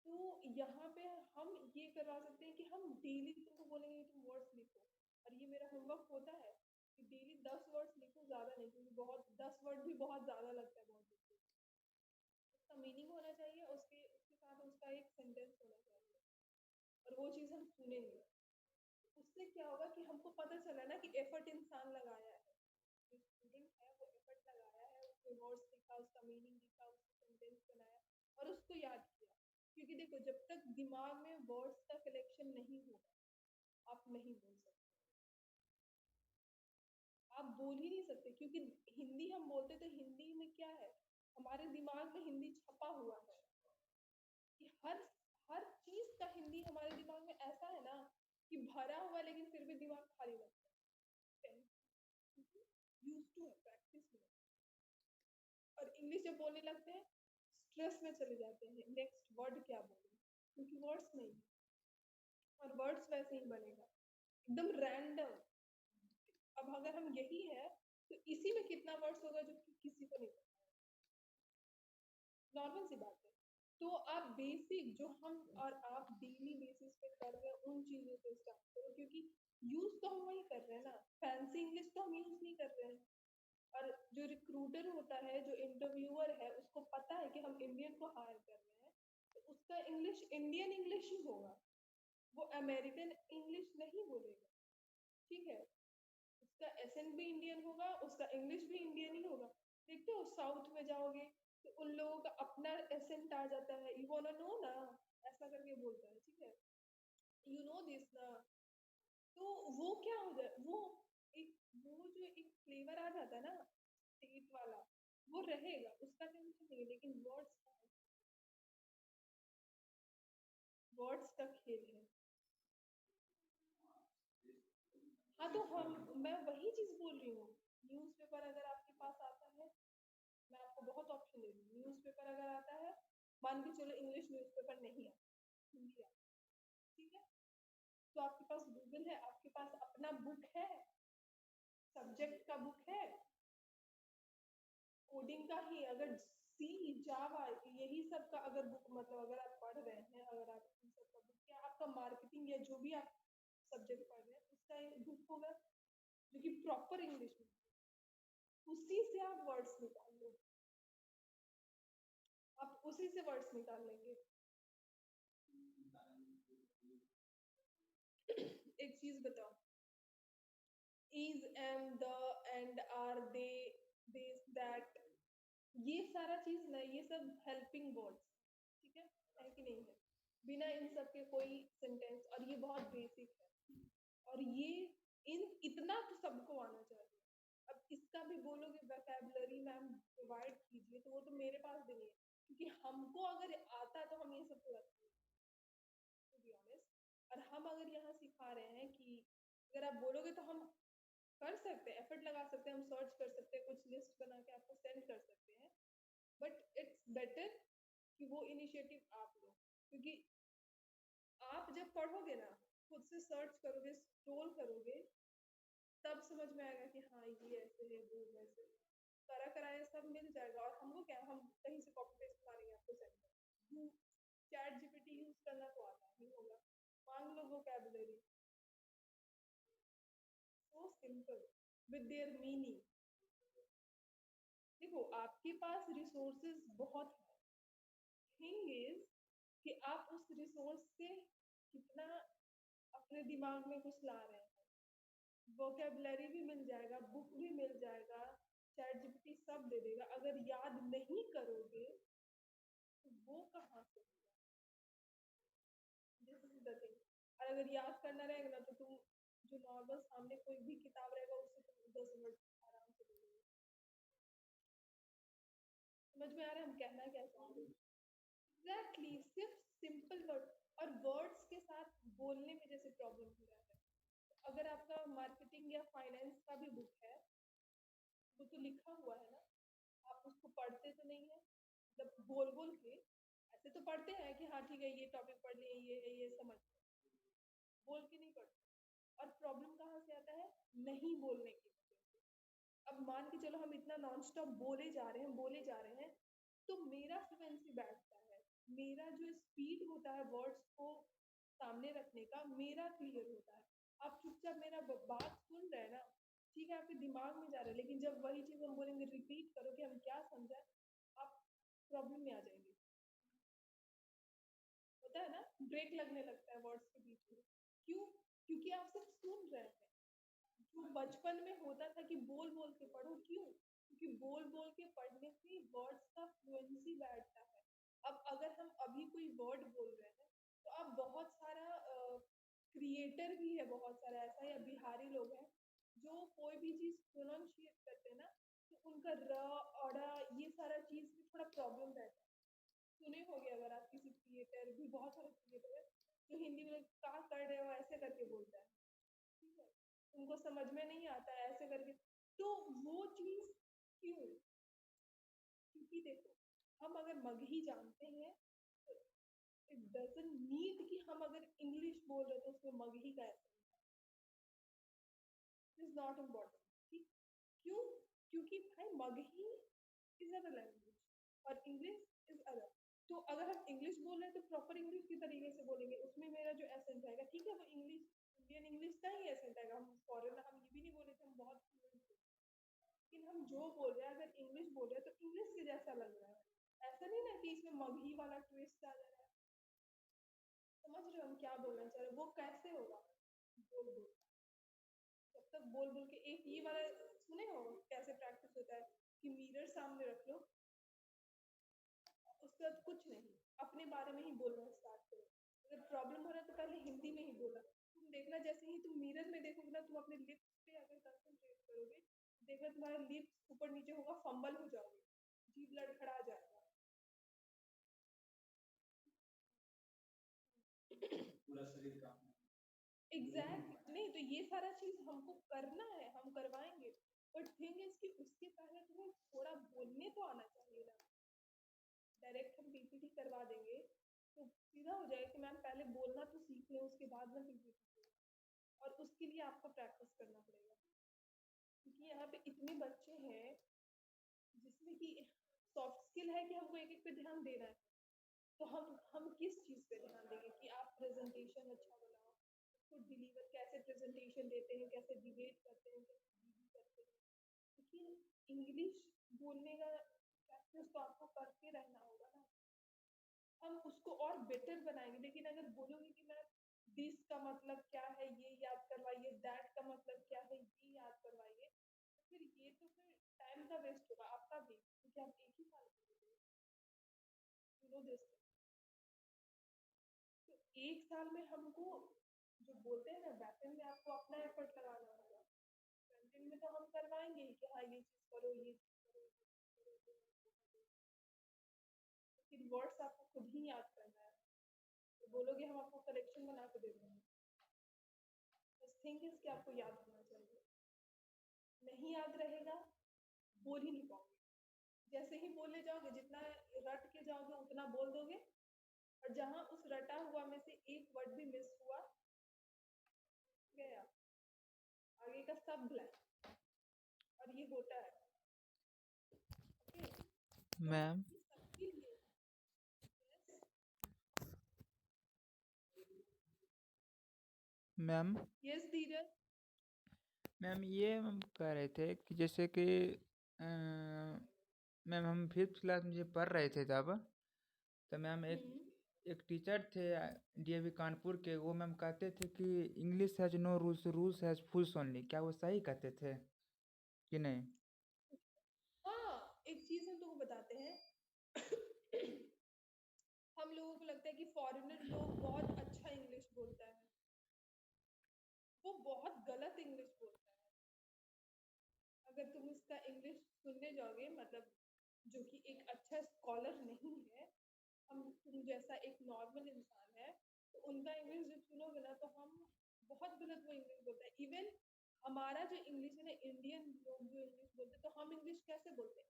Speaker 1: तो यहाँ पे हम ये करवा सकते हैं कि हम डेली तुमको बोलेंगे कि तुम वर्ड्स लिखो, और ये मेरा होमवर्क होता है कि डेली 10 वर्ड्स लिखो, ज्यादा नहीं, क्योंकि बहुत 10 वर्ड भी बहुत ज्यादा लगता है बहुत लिखने में। उसका मीनिंग होना चाहिए, उसके उसके साथ उसका एक सेंटेंस होना चाहिए, और वो चीज हम सुनेंगे। उससे क्या होगा कि हमको पता चला ना कि एफर्ट इंसान लगाया है, जो स्टूडेंट है वो एफर्ट लगाया है, उसने वर्ड्स लिखा, उसका मीनिंग लिखा, उसका सेंटेंस बनाया और उसको याद किया। क्योंकि देखो जब तक दिमाग में वर्ड्स का कलेक्शन नहीं होगा आप नहीं बोल सकते, आप बोल ही नहीं सकते। क्योंकि हिंदी हम बोलते तो हिंदी में क्या है, हमारे दिमाग में हिंदी छपा हुआ है कि हर हर चीज का हिंदी हमारे दिमाग में ऐसा है ना कि भरा हुआ, लेकिन फिर भी दिमाग खाली लगता है, यूज टू है, प्रैक्टिस में। और इंग्लिश जब बोलने लगते हैं स्ट्रेस में चले जाते हैं, नेक्स्ट वर्ड क्या बोलें, क्योंकि वर्ड्स नहीं है, और वर्ड्स वैसे ही बनेगा एकदम रैंडम। अब अगर हम यही है तो इसी में कितना वर्ड्स होगा जो कि किसी को नहीं पता है, नॉर्मल सी बात है। तो आप बेसिक जो हम और आप डेली बेसिस पे कर रहे हैं उन चीजों से स्टार्ट करो, क्योंकि यूज तो हम वही कर रहे हैं ना, फैंसी इंग्लिश तो हम यूज नहीं कर रहे हैं। और जो रिक्रूटर होता है, जो इंटरव्यूअर है, उसको पता है कि हम इंडियन को हायर कर रहे हैं, तो उसका इंग्लिश इंडियन इंग्लिश ही होगा, वो अमेरिकन इंग्लिश नहीं बोलेगा, ठीक है। उसका एसेंट भी इंडियन होगा, उसका इंग्लिश भी इंडियन ही होगा। देखते हो साउथ में जाओगे तो उन लोगों का अपना एसेंट आ जाता है, यू वांना नो ना, ऐसा करके बोलता है, ठीक है, यू नो दिस ना। तो वो क्या हो जाए, वो जो एक फ्लेवर आ जाता है ना स्टेट वाला, वो रहेगा, उसका टेंशन नहीं है, लेकिन वर्ड्स का खेल है। हाँ तो मैं वही चीज बोल रही हूँ, न्यूज़पेपर अगर आपके पास आता है, मैं आपको बहुत ऑप्शन दे रही हूँ, न्यूज़पेपर अगर आता है, मान के चलो इंग्लिश न्यूज़पेपर नहीं आता, हिंदी आता, ठीक है, तो आपके पास गूगल है, आपके पास अपना बुक है, सब्जेक्ट का बुक है, कोडिंग का ही, अगर सी जावा यही सब का अगर बुक, मतलब अगर आप पढ़ रहे हैं, अगर आप इन सब का बुक या आपका मार्केटिंग या जो भी आप सब्जेक्ट पढ़ रहे हैं उसका एक बुक होगा जो कि प्रॉपर इंग्लिश में, उसी से आप वर्ड्स निकाल लो, आप उसी से वर्ड्स निकाल लेंगे। एक चीज बताओ, is, am, the, and, are, they, this, that, ये सारा चीज ना, ये सब हेल्पिंग वर्ड्स, ठीक है कि नहीं है, बिना इन सब के कोई सेंटेंस, और ये बहुत बेसिक है, और ये इतना तो सबको आना चाहिए। अब इसका भी बोलोगे वोकैबुलरी मैम प्रोवाइड कीजिए, तो वो तो मेरे पास भी नहीं है, क्योंकि हमको अगर आता है तो हम ये सब तो रखते हैं, टू बी ऑनेस्ट। और हम अगर यहाँ सिखा रहे हैं कि अगर आप बोलोगे तो हम कर सकते हैं, एफर्ट लगा सकते हैं, हम सर्च कर सकते हैं, कुछ लिस्ट बना के आपको सेंड कर सकते हैं, बट इट्स बेटर कि वो इनिशिएटिव आप लो, क्योंकि आप जब पढ़ोगे ना, खुद से सर्च करोगे, स्क्रॉल करोगे, तब समझ में आएगा कि हाँ ये ऐसे है, वो वैसे, करा कराया सब मिल जाएगा। और हमको क्या, हम कहीं से कॉपी पेस्ट मारेंगे आपको सेंड कर, चैट जीपीटी यूज करना तो आता ही होगा, मांग लो vocabulary, so simple with their meaning. देखो आपके पास रिसोर्सेज बहुत है, थिंग इज कि आप उस रिसोर्स से कितना अपने दिमाग में कुछ ला रहे हैं। वोकैबुलरी भी मिल जाएगा, बुक भी मिल जाएगा, चैट जीपीटी सब दे देगा, अगर याद नहीं करोगे तो वो कहाँ से होगा, दिस इज द थिंग। और अगर याद करना रहेगा ना, तो तुम जो नॉर्मल सामने कोई भी किताब रहेगा उससे तुम 10 मिनट आराम से ले लोगे। समझ में आ रहा है हम कहना क्या चाहते हैं? एग्जैक्टली, सिर्फ सिंपल वर्ड, और वर्ड्स के साथ बोलने में जैसे प्रॉब्लम हो रहा है, अगर आपका मार्केटिंग या फाइनेंस का भी बुक है, वो तो लिखा हुआ है ना, आप उसको पढ़ते तो नहीं है, मतलब बोल बोल के, ऐसे तो पढ़ते हैं कि हाँ ठीक है ये टॉपिक पढ़ लिए, ये समझ, बोल के नहीं पढ़ते। और प्रॉब्लम कहाँ से आता है, नहीं बोलने की वजह से। अब मान के चलो हम इतना नॉन स्टॉप बोले जा रहे हैं, बोले जा रहे हैं, तो मेरा फ्लुएंसी बैठता है, मेरा जो स्पीड होता है वर्ड्स को सामने रखने का, मेरा क्लियर होता है। आप चुपचाप मेरा बात सुन रहे हैं ना, ठीक है, आपके दिमाग में जा रहा है, लेकिन जब वही चीज हम बोलेंगे, रिपीट करो कि हम क्या समझा, आप प्रॉब्लम में आ जाएंगे। होता है ना, ब्रेक लगने लगता है वर्ड्स के बीच में, क्यों, क्योंकि आप सिर्फ सुन रहे हैं। जो बचपन में होता था कि बोल बोल के पढ़ो, क्यों, क्योंकि बोल बोल के पढ़ने से वर्ड्स का फ्लुएंसी बैठता है। अब अगर हम अभी कोई वर्ड बोल रहे हैं, तो अब बहुत सारा क्रिएटर भी है, बहुत सारा ऐसा, या बिहारी लोग हैं जो कोई भी चीज प्रोनाउंशिएट करते हैं ना, तो उनका र, अड़ा, ये सारा चीज में थोड़ा प्रॉब्लम रहता है। सुने होंगे अगर आप किसी क्रिएटर, भी बहुत सारे क्रिएटर है जो हिंदी में क्या कर रहे हो ऐसे करके बोलता है, ठीक है, उनको समझ में नहीं आता है ऐसे करके, तो वो चीज क्यों, क्योंकि देखो हम अगर मगही जानते हैं, तो इट डजंट नीड कि हम अगर इंग्लिश बोल रहे तो उसमें मगही का इज नॉट इम्पोर्टेंट, ठीक, क्यों, क्योंकि भाई मगही इज अदर लैंग्वेज और इंग्लिश इज अदर। तो अगर हम इंग्लिश बोल रहे हैं तो प्रॉपर इंग्लिश की तरीके से बोलेंगे, उसमें मेरा जो एसेंट रहेगा, ठीक है, वो इंग्लिश इंडियन इंग्लिश का ही एसेंट आएगा, हम फॉरेनर, हम ये भी नहीं बोले थे हम बहुत fluent थे, लेकिन हम जो बोल रहे हैं, अगर इंग्लिश बोल रहे हैं तो इंग्लिश के जैसा लग रहा है। ऐसा नहीं ना कि इसमें मगही वाला ट्विस्ट आ जा रहा है। समझ रहे हो हम क्या बोलना चाह रहे हैं? वो कैसे होगा? बोल बोल जब तक बोल बोल के एक ये वाला सुने हो कैसे प्रैक्टिस होता है कि मिरर सामने रख लो, उसके बाद कुछ नहीं, अपने बारे में ही बोलना स्टार्ट करो। अगर प्रॉब्लम हो रहा है तो पहले हिंदी में ही बोला। तुम देखना जैसे ही तुम मिरर में देखोगे ना, तुम अपने लिप्स पे अगर कंसंट्रेट करोगे, देखना तुम्हारा लिप्स ऊपर नीचे होगा, फंबल हो जाओगे, जीभ लड़खड़ा जाएगा।
Speaker 5: पूरा शरीर कांपने
Speaker 1: एग्जैक्ट नहीं तो ये सारा चीज हमको करना है, हम करवाएंगे, बट थिंग इज कि उसके पहले तुम्हें थोड़ा बोलने तो आना चाहिए ना। डायरेक्ट हम पीपीटी करवा देंगे तो सीधा हो जाएगा कि मैम पहले बोलना तो सीख लें, उसके बाद में पीपीटी। और उसके लिए आपको प्रैक्टिस करना पड़ेगा, क्योंकि यहाँ पे इतने बच्चे हैं जिसमें कि सॉफ्ट स्किल है कि हमको एक एक पे ध्यान देना है। तो हम किस चीज पे ध्यान देंगे कि आप प्रेजेंटेशन अच्छा बनाओ, उसको डिलीवर कैसे प्रेजेंटेशन देते हैं, कैसे डिबेट करते हैं, कैसे डीबी करते हैं। लेकिन इंग्लिश बोलने का प्रैक्टिस तो आपको करते रहना होगा ना। हम उसको और बेटर बनाएंगे। लेकिन अगर बोलोगे कि मैं दिस का मतलब क्या है ये याद करवाइए, दैट का मतलब क्या है ये याद करवाइए, तो फिर ये तो फिर टाइम का वेस्ट होगा, आपका भी, क्योंकि आप एक ही साल पढ़ोगे। You know this. तो एक साल में हमको जो बोलते हैं ना, बैकएंड में आपको अपना एफर्ट लगाना होगा। फ्रंट एंड में तो हम करवाएंगे ही कि हाँ ये चीज करो, ये चीज करो, ये चीज करो, ये करो। लेकिन वर्ड्स आपको खुद ही याद करना है। तो बोलोगे हम आपको कलेक्शन बना के दे देंगे, बस थिंग इज कि आपको याद होना चाहिए। नहीं याद रहेगा, बोल ही नहीं पाओगे। जैसे ही बोले जाओगे, जितना रट के जाओगे उतना बोल दोगे, और जहाँ उस रटा हुआ में से एक वर्ड भी मिस हुआ, गया आगे का सब ब्लैंक। और ये होता है ओके।
Speaker 2: मैम
Speaker 1: सबके लिए
Speaker 2: मैम
Speaker 1: यस धीरज।
Speaker 2: मैम ये हम कह रहे थे कि जैसे कि मैम हम 5th क्लास में जो पढ़ रहे थे तब, तो मैम एक टीचर थे डीएवी कानपुर के, वो मैम कहते थे कि English has no rules, rules has fools only. क्या वो सही कहते थे कि नहीं?
Speaker 1: हाँ, एक चीज हम तुमको बताते हैं। हम लोगों को लगता है कि फॉरेनर लोग बहुत अच्छा इंग्लिश बोलता है, वो बहुत गलत इंग्लिश बोलता है। अगर तुम इसका इंग्लिश सुनने जाओगे, मतलब जो कि एक अच्छा स्कॉलर नहीं है, हम तुम जैसा एक नॉर्मल इंसान है, तो उनका इंग्लिश जब सुनोगे ना, तो हम बहुत गलत वो इंग्लिश बोलता है। इवन हमारा जो इंग्लिश है ना, इंडियन लोग जो इंग्लिश बोलते हैं, तो हम इंग्लिश कैसे बोलते हैं?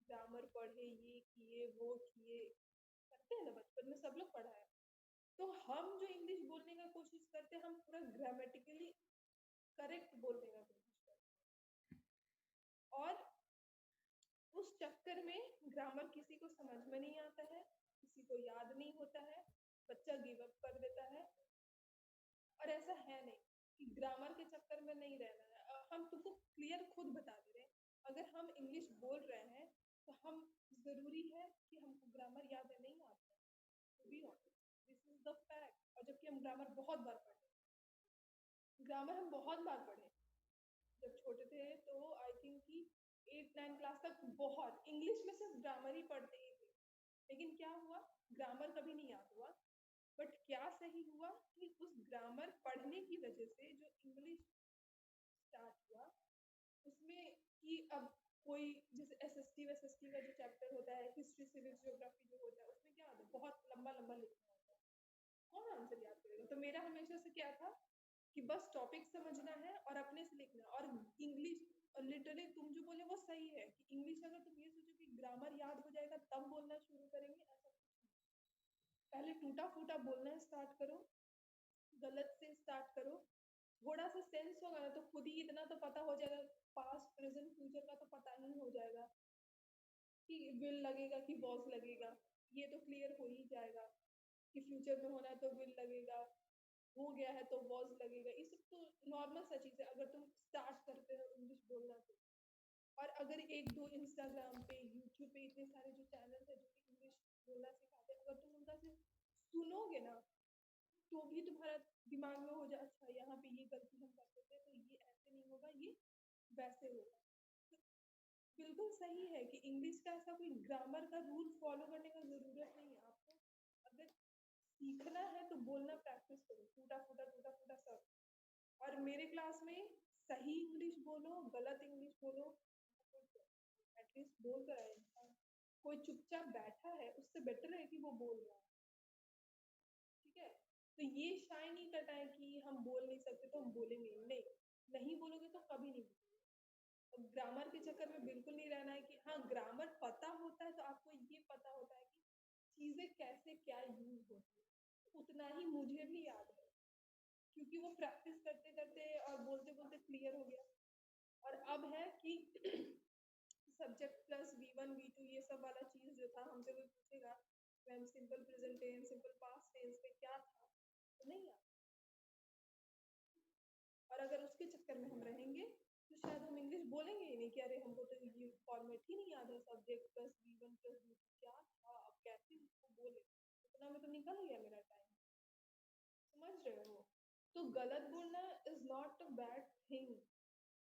Speaker 1: ग्रामर पढ़े, ये किए, वो किए, करते हैं ना, बचपन में सब लोग पढ़ा है। तो हम जो इंग्लिश बोलने का कोशिश करते हैं, हम पूरा ग्रामेटिकली करेक्ट बोलने का कोशिश करते हैं, और उस चक्कर में ग्रामर किसी को समझ में नहीं आता है, किसी को याद नहीं होता है, बच्चा गिव अप कर देता है। और ऐसा है नहीं कि ग्रामर के चक्कर में नहीं रहना है। हम तुमको क्लियर खुद बता दे रहे हैं, अगर हम इंग्लिश बोल रहे हैं तो हम जरूरी है कि हमको ग्रामर याद है, नहीं आता है, to be honest, this is the fact। और जबकि हम ग्रामर बहुत बार पढ़े, ग्रामर हम बहुत बार पढ़े। जब छोटे थे तो आई थिंक कि 8-9 क्लास तक बहुत इंग्लिश में सिर्फ ग्रामर ही पढ़ते ही थे। लेकिन क्या हुआ, ग्रामर कभी नहीं याद हुआ। बट क्या सही हुआ कि उस ग्रामर पढ़ने की वजह से जो इंग्लिश स्टार्ट हुआ, उसमें कि अब कोई जैसे एसएसटी वेसएसटी का जो चैप्टर होता है, हिस्ट्री सिविक्स ज्योग्राफी जो होता है, उसमें क्या होता है, बहुत लंबा लंबा लिखना होता है, कौन आंसर याद करेगा? तो मेरा हमेशा से क्या था कि बस टॉपिक समझना है और अपने से लिखना। और इंग्लिश लिटरली तुम जो बोले वो सही है कि इंग्लिश अगर तुम ये सोचो कि ग्रामर याद हो जाएगा तब बोलना शुरू करेंगे, ऐसा कुछ नहीं। पहले टूटा फूटा बोलना स्टार्ट करो, गलत से स्टार्ट करो, थोड़ा सा सेंस होगा ना तो खुद ही इतना तो पता हो जाएगा, पास्ट प्रेजेंट फ्यूचर का तो पता ही हो जाएगा कि विल लगेगा कि वॉज लगेगा, ये तो क्लियर हो ही जाएगा कि फ्यूचर में होना है तो विल लगेगा, हो गया है तो वॉज लगेगा। ये सब तो नॉर्मल सा चीज है अगर तुम स्टार्ट करते हो इंग्लिश बोलना तो। और अगर एक दो इंस्टाग्राम पे यूट्यूब पे इतने सारे जो चैनल है जो कि इंग्लिश बोलना सिखाते हैं, अगर तुम उनका सिर्फ सुनोगे ना तो भी तुम्हारा दिमाग में हो जाए अच्छा यहाँ पे ये गलती हम करते थे तो ये ऐसे नहीं होगा, ये वैसे होगा। तो बिल्कुल सही है कि इंग्लिश का ऐसा कोई ग्रामर का रूल फॉलो करने का जरूरत नहीं है आपको। अगर सीखना है तो बोलना प्रैक्टिस करो, टूटा फूटा सब। और मेरे क्लास में सही इंग्लिश बोलो, गलत इंग्लिश बोलो, एटलीस्ट बोल कर आए इंसान। कोई चुपचाप बैठा है उससे बेटर है कि वो बोल रहा है, ठीक है। तो ये शाय नहीं करता है कि हम बोल नहीं सकते तो हम बोलेंगे नहीं बोलोगे तो कभी नहीं बोलोगे। और ग्रामर के चक्कर में बिल्कुल नहीं रहना है कि हाँ ग्रामर पता होता है तो आपको ये पता होता है कि चीजें कैसे क्या यूज होती है, उतना ही मुझे भी याद है क्योंकि वो प्रैक्टिस करते करते और बोलते बोलते क्लियर हो गया। और अब है कि सब्जेक्ट प्लस V1 V2 ये सब वाला चीज जो था हमसे कोई पूछेगा ma'am simple present tense simple past tense में क्या था तो नहीं आता। और अगर उसके चक्कर में हम रहेंगे तो शायद हम इंग्लिश बोलेंगे ही नहीं कि अरे हमको तो ये फॉर्मेट ही नहीं याद है, subject plus V1 plus V2 क्या था, अब कैसे इसको बोले, इतना में तो निकल गया मेरा टाइम। समझ रहे हो? तो गलत बोलना is not a bad thing,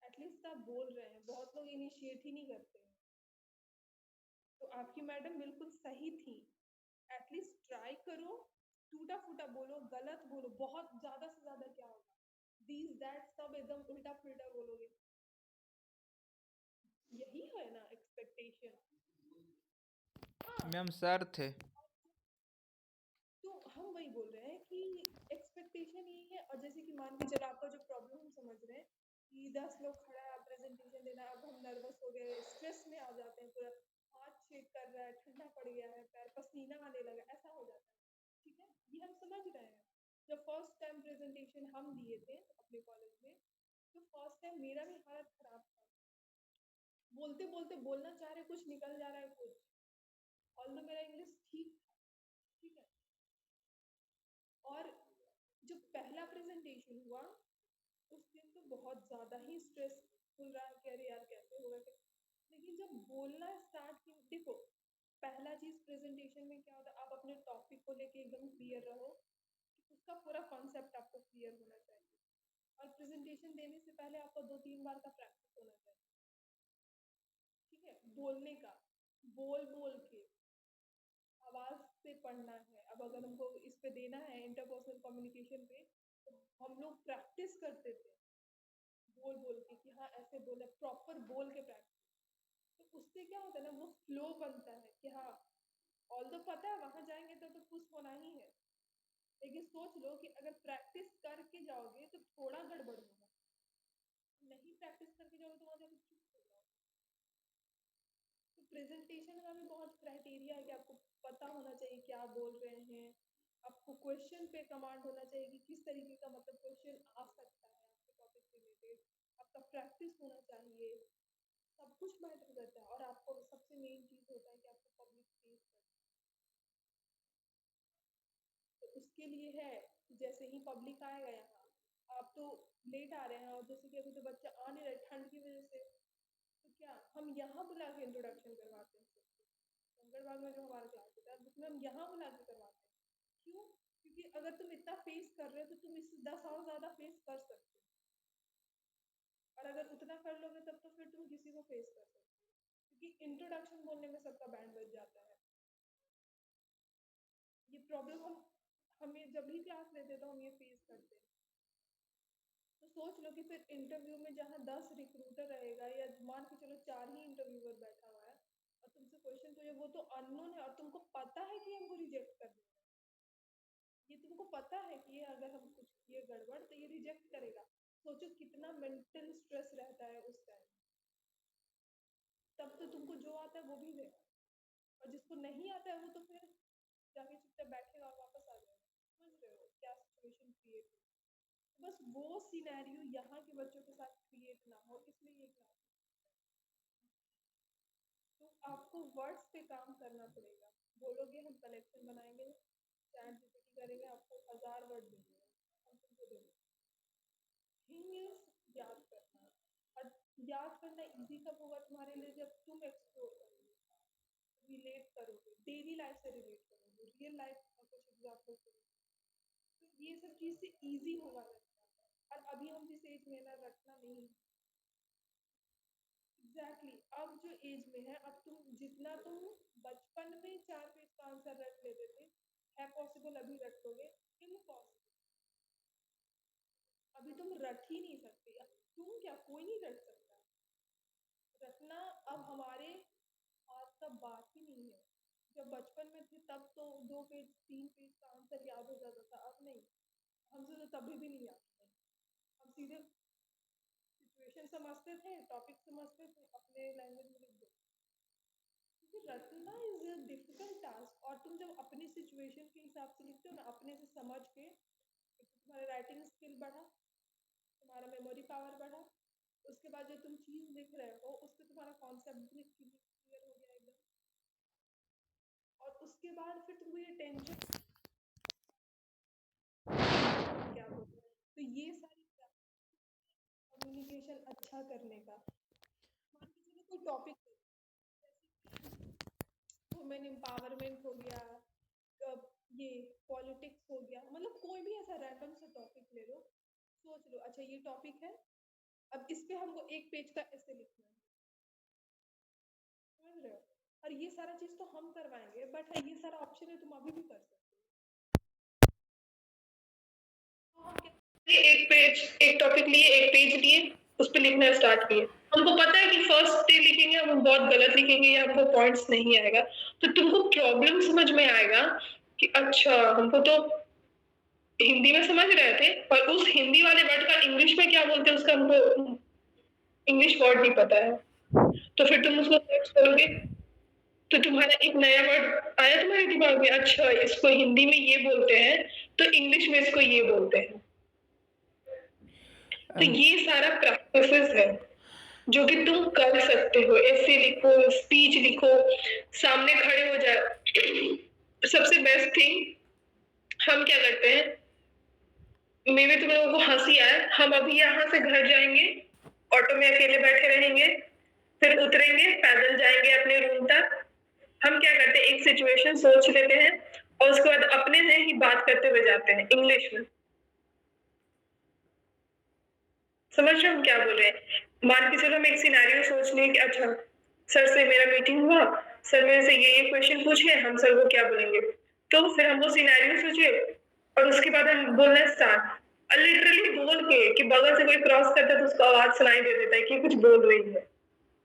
Speaker 1: at least आप बोल रहे हैं। बहुत लोग इनिशिएट ही नहीं करते हैं। तो आपकी मैडम बिल्कुल सही थी, एटलीस्ट ट्राई करो, टूटा फूटा बोलो, गलत बोलो, बहुत ज्यादा से ज्यादा क्या होगा, दीज दैट सब एकदम उल्टा पुल्टा बोलोगे, यही है ना एक्सपेक्टेशन। हाँ
Speaker 2: मैम सर थे।
Speaker 1: तो हम वही बोल रहे हैं कि एक्सपेक्टेशन यही है। और जैसे कि मान के चलो आपका जो प्रॉब्लम हम समझ रहे हैं कि 10 लोग खड़ा है प्रेजेंटेशन देना, अब हम नर्वस हो गए, स्ट्रेस में आ जाते हैं, पूरा हाथ शेक कर रहा है, ठंडा पड़ गया है, पैर पसीना आने लगा, ऐसा हो जाता है, ठीक है, ये हम समझ रहे हैं। जब फर्स्ट टाइम प्रेजेंटेशन हम दिए थे अपने कॉलेज में तो फर्स्ट टाइम मेरा भी हालत खराब था, बोलते बोलते बोलना चाह रहे कुछ निकल जा रहा है कुछ, ऑल्दो मेरा इंग्लिश ठीक था, ठीक है। और जो पहला प्रेजेंटेशन हुआ उस दिन तो बहुत ज्यादा ही स्ट्रेसफुल रहा कि अरे यार कैसे होगा लेकिन जब बोलना स्टार्ट किया, देखो पहला चीज प्रेजेंटेशन में क्या होता है, आप अपने टॉपिक को लेके एकदम क्लियर रहो, उसका पूरा कॉन्सेप्ट आपको क्लियर होना चाहिए। और प्रेजेंटेशन देने से पहले आपको 2-3 बार का प्रैक्टिस होना चाहिए, ठीक है, बोलने का, बोल बोल के आवाज से पढ़ना है। अब अगर हमको इस पे देना है इंटरपर्सनल कम्युनिकेशन पे तो हम लोग प्रैक्टिस करते थे बोल बोल के कि हाँ ऐसे बोले, प्रॉपर बोल के प्रैक्टिस। तो उससे क्या होता है ना, वो फ्लो बनता है कि हाँ ऑल तो पता है वहां जाएंगे तो खुश होना ही है, लेकिन सोच लो कि अगर प्रैक्टिस करके जाओगे तो थोड़ा गड़बड़ होगा, नहीं प्रैक्टिस करके जाओगे तो वहां जाकर चुप हो जाओगे। तो प्रेजेंटेशन का भी बहुत क्राइटेरिया है कि आपको पता होना चाहिए क्या बोल रहे हैं, आपको क्वेश्चन पे कमांड होना चाहिए कि किस तरीके का मतलब क्वेश्चन आ सकता है आपके टॉपिक से रिलेटेड, आपका प्रैक्टिस होना चाहिए, सब कुछ मैटर करता है। और आपको सबसे मेन चीज होता है कि आपको पब्लिक फेस करना है। तो उसके लिए है जैसे ही पब्लिक आएगा यहाँ, आप तो लेट आ रहे हैं और जैसे कि अभी तो बच्चे आ नहीं रहे ठंड की वजह से, तो क्या हम यहाँ बुला के इंट्रोडक्शन करवाते हैं सबको, कंकड़बाग में जो हमारा क्लास होता है उसमें हम यहाँ बुला के करवाते हैं। क्यों? क्योंकि अगर तुम इतना फेस कर रहे हो तो तुम इससे 10 और ज्यादा फेस कर सकते हो, और अगर उतना कर लोगे तब तो फिर तुम किसी को फेस कर सकते हो, क्योंकि इंट्रोडक्शन बोलने में सबका बैंड बज जाता है। ये प्रॉब्लम हमें जब भी क्लास लेते तो हम ये फेस करते हैं। तो सोच लो कि फिर इंटरव्यू में जहाँ 10 रिक्रूटर रहेगा या मान के चलो 4 ही इंटरव्यूअर बैठा हुआ है और तुमसे क्वेश्चन पूछे, वो तो अननोन है और तुमको पता है कि हमको रिजेक्ट कर देगा, ये तुमको पता है कि ये अगर हम कुछ किए गड़बड़ तो ये रिजेक्ट करेगा। सोचो कितना मेंटल स्ट्रेस रहता है उस टाइम। तब तो तुमको जो आता है वो भी देगा, और जिसको नहीं आता है वो तो फिर जाके चुपचाप बैठेगा और वापस आ जाएगा। समझ रहे हो क्या सिचुएशन क्रिएट हो? बस वो सिनेरियो यहाँ के बच्चों के साथ क्रिएट ना हो, इसलिए ये क्लास। तो आपको वर्ड्स पे काम करना पड़ेगा, बोलोगे हम कलेक्शन बनाएंगे, चैट जीपीटी करेंगे, आपको 1000 वर्ड दे देगा, हम तुमको दे देंगे। थिंग इज याद करना, और याद करना इजी कब होगा तुम्हारे लिए, जब तुम एक्सप्लोर करोगे, रिलेट करोगे, डेली लाइफ से रिलेट करोगे, रियल लाइफ का कुछ एग्जाम्पल करोगे, तो ये सब चीज से इजी होगा रटना। और अभी हम जिस एज में ना, रटना नहीं। एग्जैक्टली अब जो एज में है, अब तुम जितना तुम बचपन में 4 पेज का आंसर रट लेते थे, है पॉसिबल अभी रट लोगे? इम्पॉसिबल। अभी तुम रट ही नहीं सकते। तुम क्या, कोई नहीं रट सकता। रटना अब हमारे हाथ का बात ही नहीं है। जब बचपन में थे तब तो 2 पेज 3 पेज का आंसर याद हो जाता था, अब नहीं। हमसे तो तभी भी नहीं याद है। हम सीधे सिचुएशन समझते थे, टॉपिक समझते थे, अपने लैंग्वेज में लिख देते। क्योंकि रटना इज अ डिफिकल्ट टास्क, और तुम जब अपनी सिचुएशन के हिसाब से लिखते हो ना, अपने से समझ के, एक तो तुम्हारा राइटिंग स्किल बढ़ा, तुम्हारा मेमोरी पावर बढ़ा, उसके बाद जो तुम चीज लिख रहे हो उससे तुम्हारा कॉन्सेप्ट भी क्लियर हो गया एकदम, और उसके बाद फिर तुमको ये टेंशन क्या बोलते हैं, तो ये सारी कम्युनिकेशन अच्छा करने का। मान के चलो कोई टॉपिक वुमेन एम्पावरमेंट हो गया, ये पॉलिटिक्स हो गया, मतलब कोई भी ऐसा रैंडम सा टॉपिक ले लो, सोच लो अच्छा ये टॉपिक है, अब इस पे हमको 1 पेज का ऐसे लिखना है, समझ रहे हो? और ये सारा चीज तो हम करवाएंगे, बट ये सारा ऑप्शन है, तुम अभी भी कर सकते हो। तो हम क्या, एक पेज, एक टॉपिक लिए, एक पेज लिए, उस पर लिखना स्टार्ट किए। हमको पता है कि फर्स्ट डे लिखेंगे हम बहुत गलत लिखेंगे या हमको पॉइंट्स नहीं आएगा, तो तुमको प्रॉब्लम समझ में आएगा कि अच्छा हमको तो हिंदी में समझ रहे थे, पर उस हिंदी वाले वर्ड का इंग्लिश में क्या बोलते हैं उसका हमको इंग्लिश वर्ड नहीं पता है, तो फिर तुम उसको सर्च करोगे, तो तुम्हारा एक नया वर्ड आया तुम्हारे दिमाग में, अच्छा इसको हिंदी में ये बोलते हैं, तो इंग्लिश में इसको ये बोलते हैं। तो ये सारा प्रैक्टिसेस है जो कि तुम कर सकते हो। ऐसे लिखो, स्पीच लिखो, सामने खड़े हो जाए। सबसे बेस्ट थिंग हम क्या करते हैं, मे भी तुम लोगों को हंसी आए, हम अभी यहाँ से घर जाएंगे, ऑटो में अकेले बैठे रहेंगे, फिर उतरेंगे, पैदल जाएंगे अपने रूम तक। हम क्या करते हैं, एक सिचुएशन सोच लेते हैं और उसके बाद अपने से ही बात करते हुए जाते हैं इंग्लिश में। समझ रहे हम क्या बोल रहे हैं? मान के चलो हम एक सिनेरियो सोच लें कि अच्छा सर से मेरा मीटिंग हुआ, सर मेरे से ये क्वेश्चन पूछे, हम सर को क्या बोलेंगे, तो फिर हम वो सिनेरियो सोचे और उसके बाद हम बोलना स्टार्ट, और लिटरली बोल के कि बगल से कोई क्रॉस करता है तो उसको आवाज सुनाई दे देता है कि कुछ बोल रही है,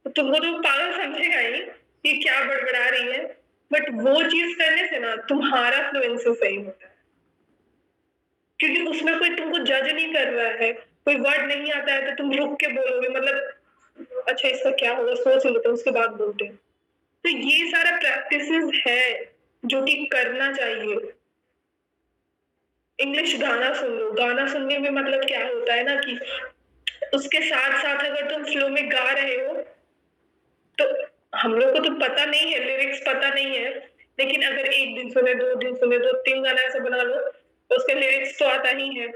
Speaker 1: तो तुमको तो पागल समझेगा ही कि क्या बड़बड़ा रही है, बट वो चीज करने से ना तुम्हारा फ्लुएंसी सही होता है, क्योंकि उसमें कोई तुमको जज नहीं कर रहा है। कोई वर्ड नहीं आता है तो तुम रुक के बोलोगे, मतलब अच्छा इसका क्या होगा सोच लेते हैं उसके बाद बोलते हैं। तो ये सारा प्रैक्टिसेस है जो कि करना चाहिए। इंग्लिश गाना सुन लो, गाना सुनने में मतलब क्या होता है ना कि उसके साथ साथ अगर तुम फ्लो में गा रहे हो, तो हम लोग को तो पता नहीं है, लिरिक्स पता नहीं है, लेकिन अगर 1 दिन सुने, 2 दिन सुने, 2-3 गाना ऐसा बना लो, तो उसका लिरिक्स तो आता ही है,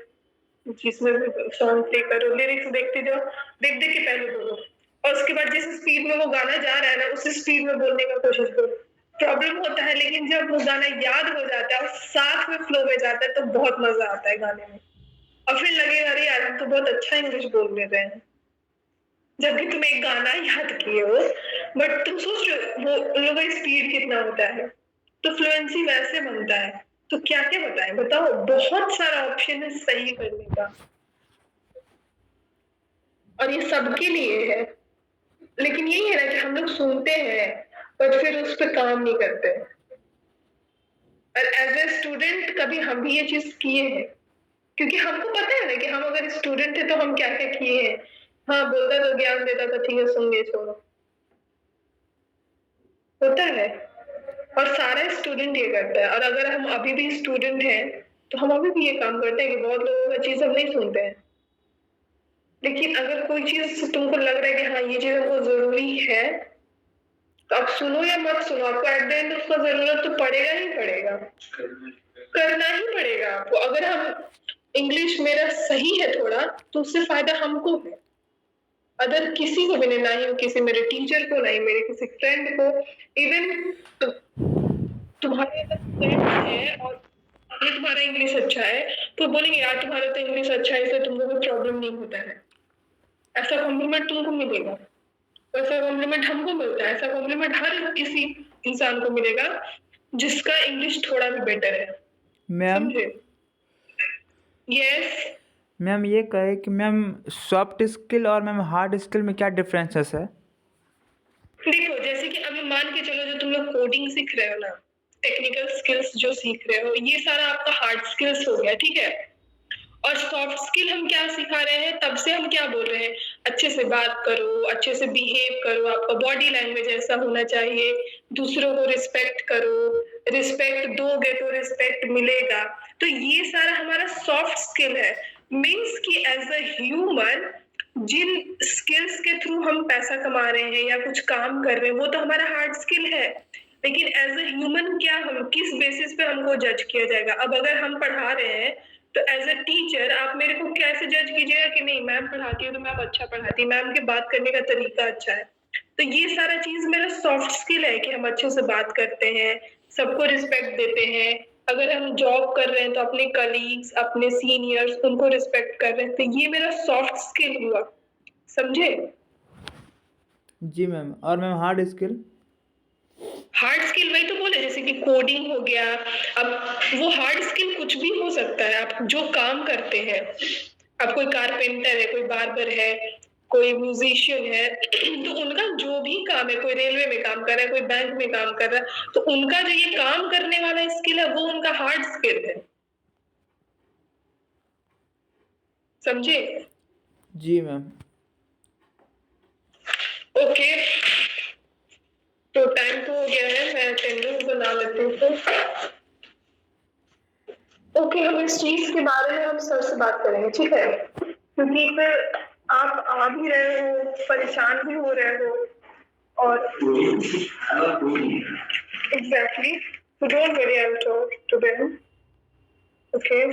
Speaker 1: जिसमें सॉन्ग प्ले करो, लिरिक्स देखते जाओ, देख देख के पहले बोलो, और उसके बाद जिस स्पीड में वो गाना जा रहा है ना, उस स्पीड में बोलने का कोशिश करो। प्रॉब्लम होता है, लेकिन जब वो गाना याद हो जाता है और साथ में फ्लो में जाता है तो बहुत मजा आता है गाने में, और फिर लगेगा अरे यार हम तो बहुत अच्छा इंग्लिश बोल ले रहे हैं, जबकि तुम एक गाना याद किए हो, बट तुम सोच रहे हो वो उन लोगों का स्पीड कितना होता है, तो फ्लुएंसी वैसे बनता है। तो क्या क्या बताएं, बताओ, बहुत सारा ऑप्शन है सही करने का, और ये सबके लिए है, लेकिन यही है ना कि हम लोग सुनते हैं बट फिर उस पर काम नहीं करते। और एज ए स्टूडेंट कभी हम भी ये चीज किए हैं, क्योंकि हमको पता है ना कि हम अगर स्टूडेंट थे तो हम क्या क्या किए हैं। हाँ बोलता तो ज्ञान देता था, ठीक है सुन लिए छोड़ो, होता है, और सारा स्टूडेंट ये करता है। और अगर हम अभी भी स्टूडेंट हैं तो हम अभी भी ये काम करते हैं कि बहुत लोगों का चीज हम नहीं सुनते हैं, लेकिन अगर कोई चीज तुमको लग रहा है कि हाँ ये चीज हमको जरूरी है, तो आप सुनो या मत सुनो, आपको एट द एंड उसका जरूरत तो पड़ेगा ही पड़ेगा, करना ही पड़ेगा आपको। अगर हम इंग्लिश मेरा सही है थोड़ा, तो उससे फायदा हमको है, अदर किसी को भी नहीं, ना ही किसी मेरे टीचर को, ना ही मेरे किसी फ्रेंड को। इवन तुम्हारे अगर फ्रेंड्स है और ये तुम्हारा इंग्लिश अच्छा है तो बोलेंगे यार तुम्हारा तो इंग्लिश अच्छा है इसलिए तुमको कोई प्रॉब्लम नहीं होता है। ऐसा कॉम्प्लीमेंट तुमको मिलेगा, ऐसा कॉम्प्लीमेंट हमको मिलता है, ऐसा कॉम्प्लीमेंट हर किसी इंसान को मिलेगा जिसका इंग्लिश थोड़ा भी बेटर है।
Speaker 2: मैम
Speaker 1: समझे? यस।
Speaker 2: मैम ये कहे कि मैम सॉफ्ट स्किल और मैम हार्ड स्किल में क्या डिफरेंसेस है?
Speaker 1: देखो जैसे कि अभी मान के चलो जो तुम लोग कोडिंग सीख रहे हो ना, टेक्निकल स्किल्स जो सीख रहे हो, ये सारा आपका हार्ड स्किल्स हो गया, ठीक है। और सॉफ्ट स्किल हम क्या सिखा रहे हैं, तब से हम क्या बोल रहे हैं, अच्छे से बात करो, अच्छे से बिहेव करो, आपका बॉडी लैंग्वेज ऐसा होना चाहिए, दूसरों को रिस्पेक्ट करो, रिस्पेक्ट दोगे तो रिस्पेक्ट मिलेगा। तो ये सारा हमारा सॉफ्ट स्किल है। मीन्स कि एज अ ह्यूमन जिन स्किल्स के थ्रू हम पैसा कमा रहे हैं या कुछ काम कर रहे हैं वो तो हमारा हार्ड स्किल है, लेकिन एज अ ह्यूमन क्या हम किस बेसिस पे हमको जज किया जाएगा। अब अगर हम पढ़ा रहे हैं तो एज अ टीचर आप मेरे को कैसे जज कीजिएगा कि नहीं मैम पढ़ाती है तो मैम अच्छा पढ़ाती है, मैम के बात करने का तरीका अच्छा है। तो ये सारा चीज मेरा सॉफ्ट स्किल है कि हम अच्छे से बात करते हैं, सबको रिस्पेक्ट देते हैं। अगर हम जॉब कर रहे हैं तो अपने कलीग्स, अपने सीनियर्स, उनको रिस्पेक्ट कर रहे हैं, तो ये मेरा सॉफ्ट स्किल हुआ। समझे?
Speaker 2: जी मैम। और ma'am hard skill?
Speaker 1: Hard skill वही तो बोले जैसे कि कोडिंग हो गया। अब वो हार्ड स्किल कुछ भी हो सकता है, आप जो काम करते हैं, अब कोई कारपेंटर है, कोई बार्बर है, कोई म्यूजिशियन है, तो उनका जो भी काम है, कोई रेलवे में काम कर रहा है, कोई बैंक में काम कर रहा है, तो उनका जो ये काम करने वाला स्किल है वो उनका हार्ड स्किल है। समझे?
Speaker 2: जी मैम।
Speaker 1: ओके, तो टाइम तो हो गया है, मैं अटेंडेंस बना लेती हूँ। ओके, हम इस चीज के बारे में हम सर से बात करेंगे, ठीक है? क्योंकि फिर आप आ भी रहे हो, परेशान भी हो रहे हो, और exactly, so don't worry, I'll talk to them. Okay?